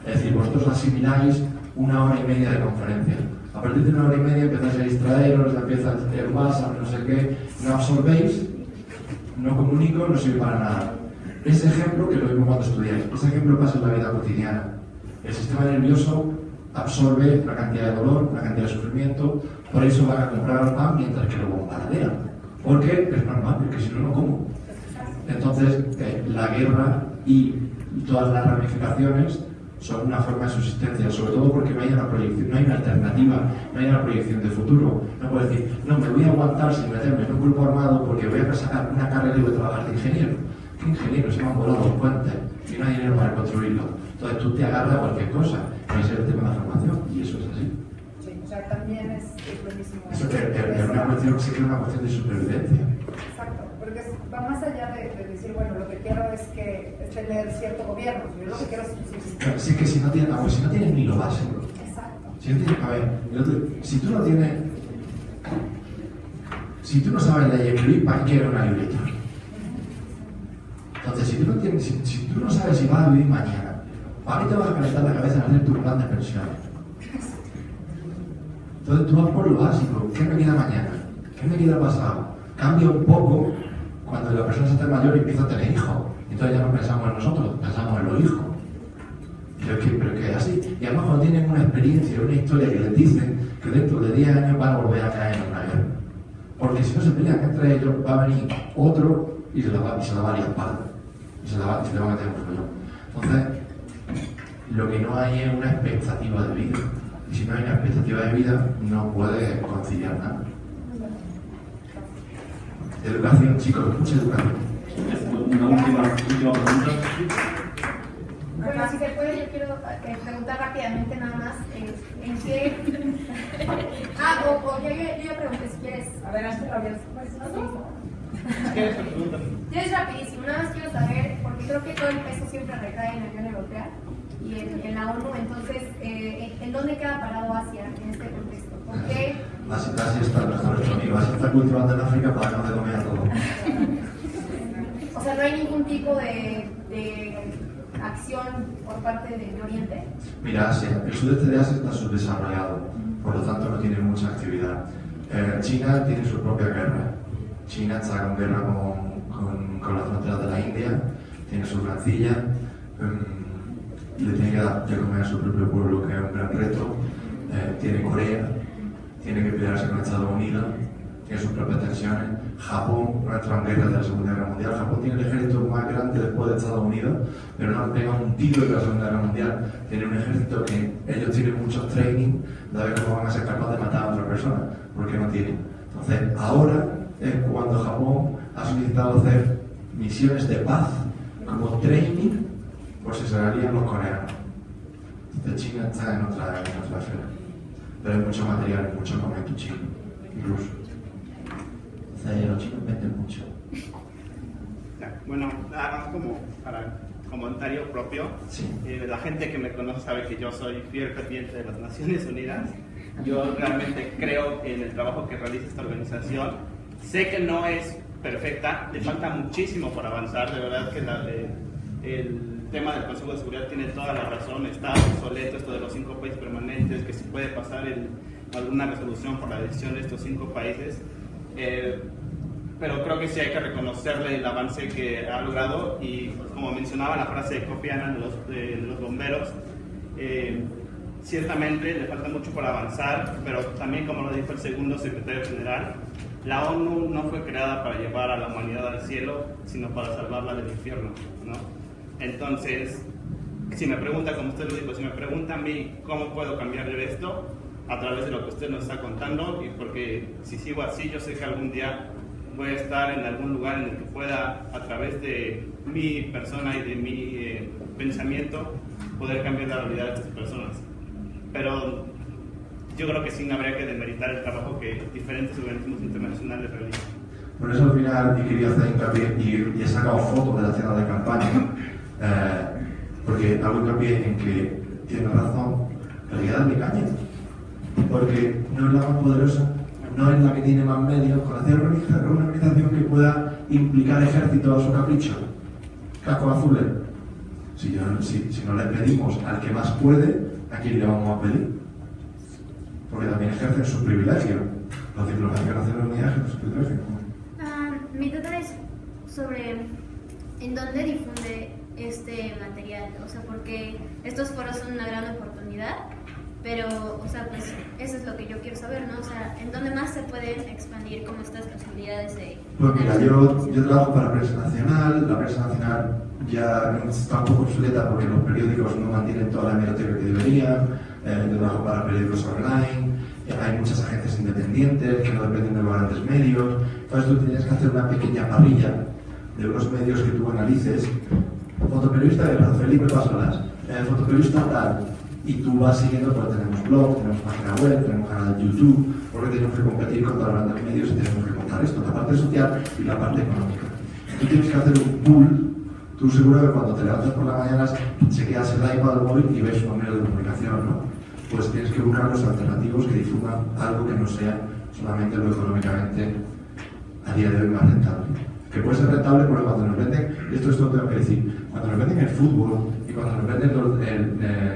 Es decir, vosotros asimiláis 1 hora y media de conferencia. A partir de 1 hora y media empezáis a distraeros, empiezas a hacer WhatsApp, no sé qué, no absorbéis, no comunico, no sirve para nada. Ese ejemplo, que es lo mismo cuando estudiáis, ese ejemplo pasa en la vida cotidiana. El sistema nervioso absorbe una cantidad de dolor, una cantidad de sufrimiento, por eso van a comprar el pan mientras que lo bombardean. Porque es normal, porque si no, no como. Entonces, la guerra y todas las ramificaciones son una forma de subsistencia, sobre todo porque no hay una proyección, no hay una alternativa, no hay una proyección de futuro. No puedes decir, no, me voy a aguantar sin meterme en un grupo armado porque voy a sacar una carrera y voy a trabajar de ingeniero. ¿Qué ingeniero? Se me han volado los puentes y no hay dinero para construirlo. Entonces tú te agarras a cualquier cosa, puede ser el tema de la formación, y eso es así. Sí, o sea, también es lo mismo. Eso es una cuestión, sí que es una cuestión de supervivencia. Exacto, porque va más allá de decir, bueno, lo que quiero es tener cierto gobierno, yo lo que quiero es subsistir. Sí, que si no tienes ni lo básico. Exacto. A ver, si tú no sabes leer escribir, ¿para qué quieres una libreta? Entonces, si tú no sabes si vas a vivir mañana, ¿para qué te vas a calentar la cabeza en hacer tu plan de pensiones? Entonces tú vas por lo básico. ¿Qué me queda mañana? ¿Qué me queda pasado? Cambia un poco cuando la persona se hace mayor y empieza a tener hijos. Entonces ya no pensamos en nosotros, pensamos en los hijos. Pero que es así. Y además cuando tienen una experiencia, una historia que les dicen que dentro de 10 años van a volver a caer en una guerra. Porque si no se pelean entre ellos, va a venir otro y se la va a liar parda. Y se le va a meter un follón. Entonces, lo que no hay es una expectativa de vida. Y si no hay una expectativa de vida, no puedes conciliar nada. Educación, chicos, mucha educación. Una última pregunta. Bueno, si se puede, yo quiero preguntar rápidamente nada más en qué... yo ya pregunté si quieres... A ver, hazte rápido. Ya es rapidísimo, nada más quiero saber, porque creo que todo el peso siempre recae en la Unión Europea y en la ONU, entonces, ¿en dónde queda parado Asia en este contexto? ¿Por qué? Asia está nuestro amigo, Asia está cultivando en África para darnos de comer a todos. O sea, no hay ningún tipo de acción por parte de Oriente. Mira, Asia, el sudeste de Asia está subdesarrollado, por lo tanto no tiene mucha actividad. China tiene su propia guerra. China está con guerra con las fronteras de la India, tiene su rancilla, le tiene que dar de comer a su propio pueblo, que es un gran reto. Tiene Corea, tiene que pelearse con Estados Unidos, tiene sus propias tensiones. Japón no entró en guerra de la Segunda Guerra Mundial. Japón tiene el ejército más grande después de Estados Unidos, pero no han pegado un tiro de la Segunda Guerra Mundial. Tiene un ejército que ellos tienen muchos training de ver cómo van a ser capaces de matar a otra persona, porque no tienen. Entonces, ahora es cuando Japón ha solicitado hacer misiones de paz como training por si se harían los coreanos. Entonces, China está en otra esfera. Pero hay mucho material, mucho comento chino, incluso. Entonces, los chinos venden mucho. Bueno, nada más como para comentario propio. Sí. La gente que me conoce sabe que yo soy fiel creyente de las Naciones Unidas. Yo realmente creo en el trabajo que realiza esta organización. Sé que no es perfecta, le falta muchísimo por avanzar. De verdad que el tema del Consejo de Seguridad tiene toda la razón. Está obsoleto esto de los 5 países permanentes, que se puede pasar alguna resolución por la decisión de estos 5 países. Pero creo que sí hay que reconocerle el avance que ha logrado y como mencionaba la frase de Kofi Annan de los bomberos, ciertamente le falta mucho por avanzar, pero también como lo dijo el segundo secretario general, la ONU no fue creada para llevar a la humanidad al cielo, sino para salvarla del infierno, ¿no? Entonces, si me pregunta, como usted lo dijo, si me pregunta a mí cómo puedo cambiar yo esto, a través de lo que usted nos está contando, y porque si sigo así, yo sé que algún día voy a estar en algún lugar en el que pueda, a través de mi persona y de mi pensamiento, poder cambiar la realidad de estas personas. Pero yo creo que sí habría que demeritar el trabajo que diferentes organismos internacionales realizan. Por eso al final, y quería hacer hincapié, y he sacado fotos de la tienda de campaña, Porque hago hincapié en que tiene razón, pero hay que darle caña. Porque no es la más poderosa, no es la que tiene más medios. Con hacer una organización que pueda implicar ejército a su capricho, cascos azules. Si no le pedimos al que más puede, ¿a quién le vamos a pedir? Porque también ejercen sus privilegios. Los diplomáticos nacionales unidas ejercen sus privilegios. Mi duda es sobre en dónde difunde este material, o sea, porque estos foros son una gran oportunidad, pero, o sea, pues eso es lo que yo quiero saber, ¿no? O sea, ¿en dónde más se pueden expandir como estas posibilidades de...? Pues mira, yo trabajo para Prensa Nacional. La Prensa Nacional ya está un poco obsoleta porque los periódicos no mantienen toda la hemeroteca que deberían. Yo trabajo para periódicos online. Hay muchas agencias independientes que no dependen de los grandes medios. Entonces tú tienes que hacer una pequeña parrilla de unos medios que tú analices. Fotoperiodista de Felipe Pasolas, fotoperiodista tal. Y tú vas siguiendo, pues tenemos blog, tenemos página web, tenemos canal de YouTube, porque tenemos que competir contra los grandes medios y tenemos que contar esto, la parte social y la parte económica. Tú tienes que hacer un pool. Tú seguro que cuando te levantas por la mañana se quedas el iPad o el móvil y ves un medio de comunicación, ¿no? Pues tienes que buscar los alternativos que difundan algo que no sea solamente lo económicamente a día de hoy más rentable. Que puede ser rentable porque cuando nos venden, esto lo tengo que decir, cuando nos venden el fútbol y cuando nos venden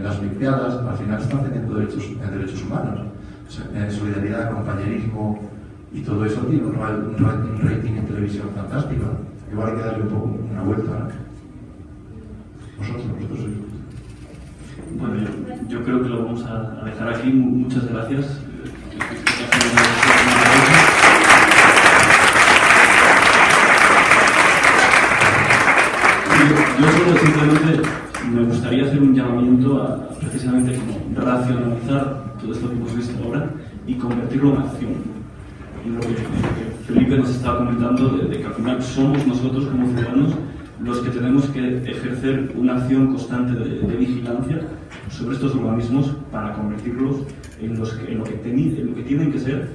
las Olimpiadas, al final están teniendo derechos humanos, solidaridad, compañerismo y todo eso tiene un rating en televisión fantástico. Igual hay que darle un poco una vuelta, ¿no? Vosotros sois. Bueno, yo creo que lo vamos a dejar aquí. Muchas gracias. Yo solo simplemente me gustaría hacer un llamamiento a precisamente como racionalizar todo esto que hemos visto ahora y convertirlo en acción. Y lo que Felipe nos estaba comentando de que al final somos nosotros como ciudadanos los que tenemos que ejercer una acción constante de vigilancia sobre estos organismos para convertirlos en lo que tienen que ser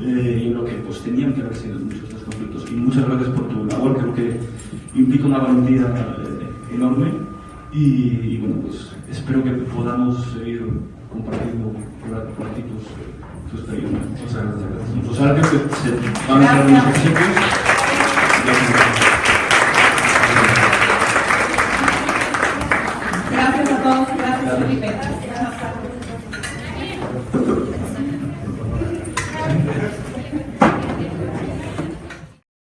y en lo que pues tenían que haber sido muchos de estos conflictos. Y muchas gracias por tu labor, creo que implica una valentía enorme y bueno, pues espero que podamos seguir compartiendo por aquí tu experiencia. Muchas gracias. Pues ahora creo que se van a hacer unos consejos.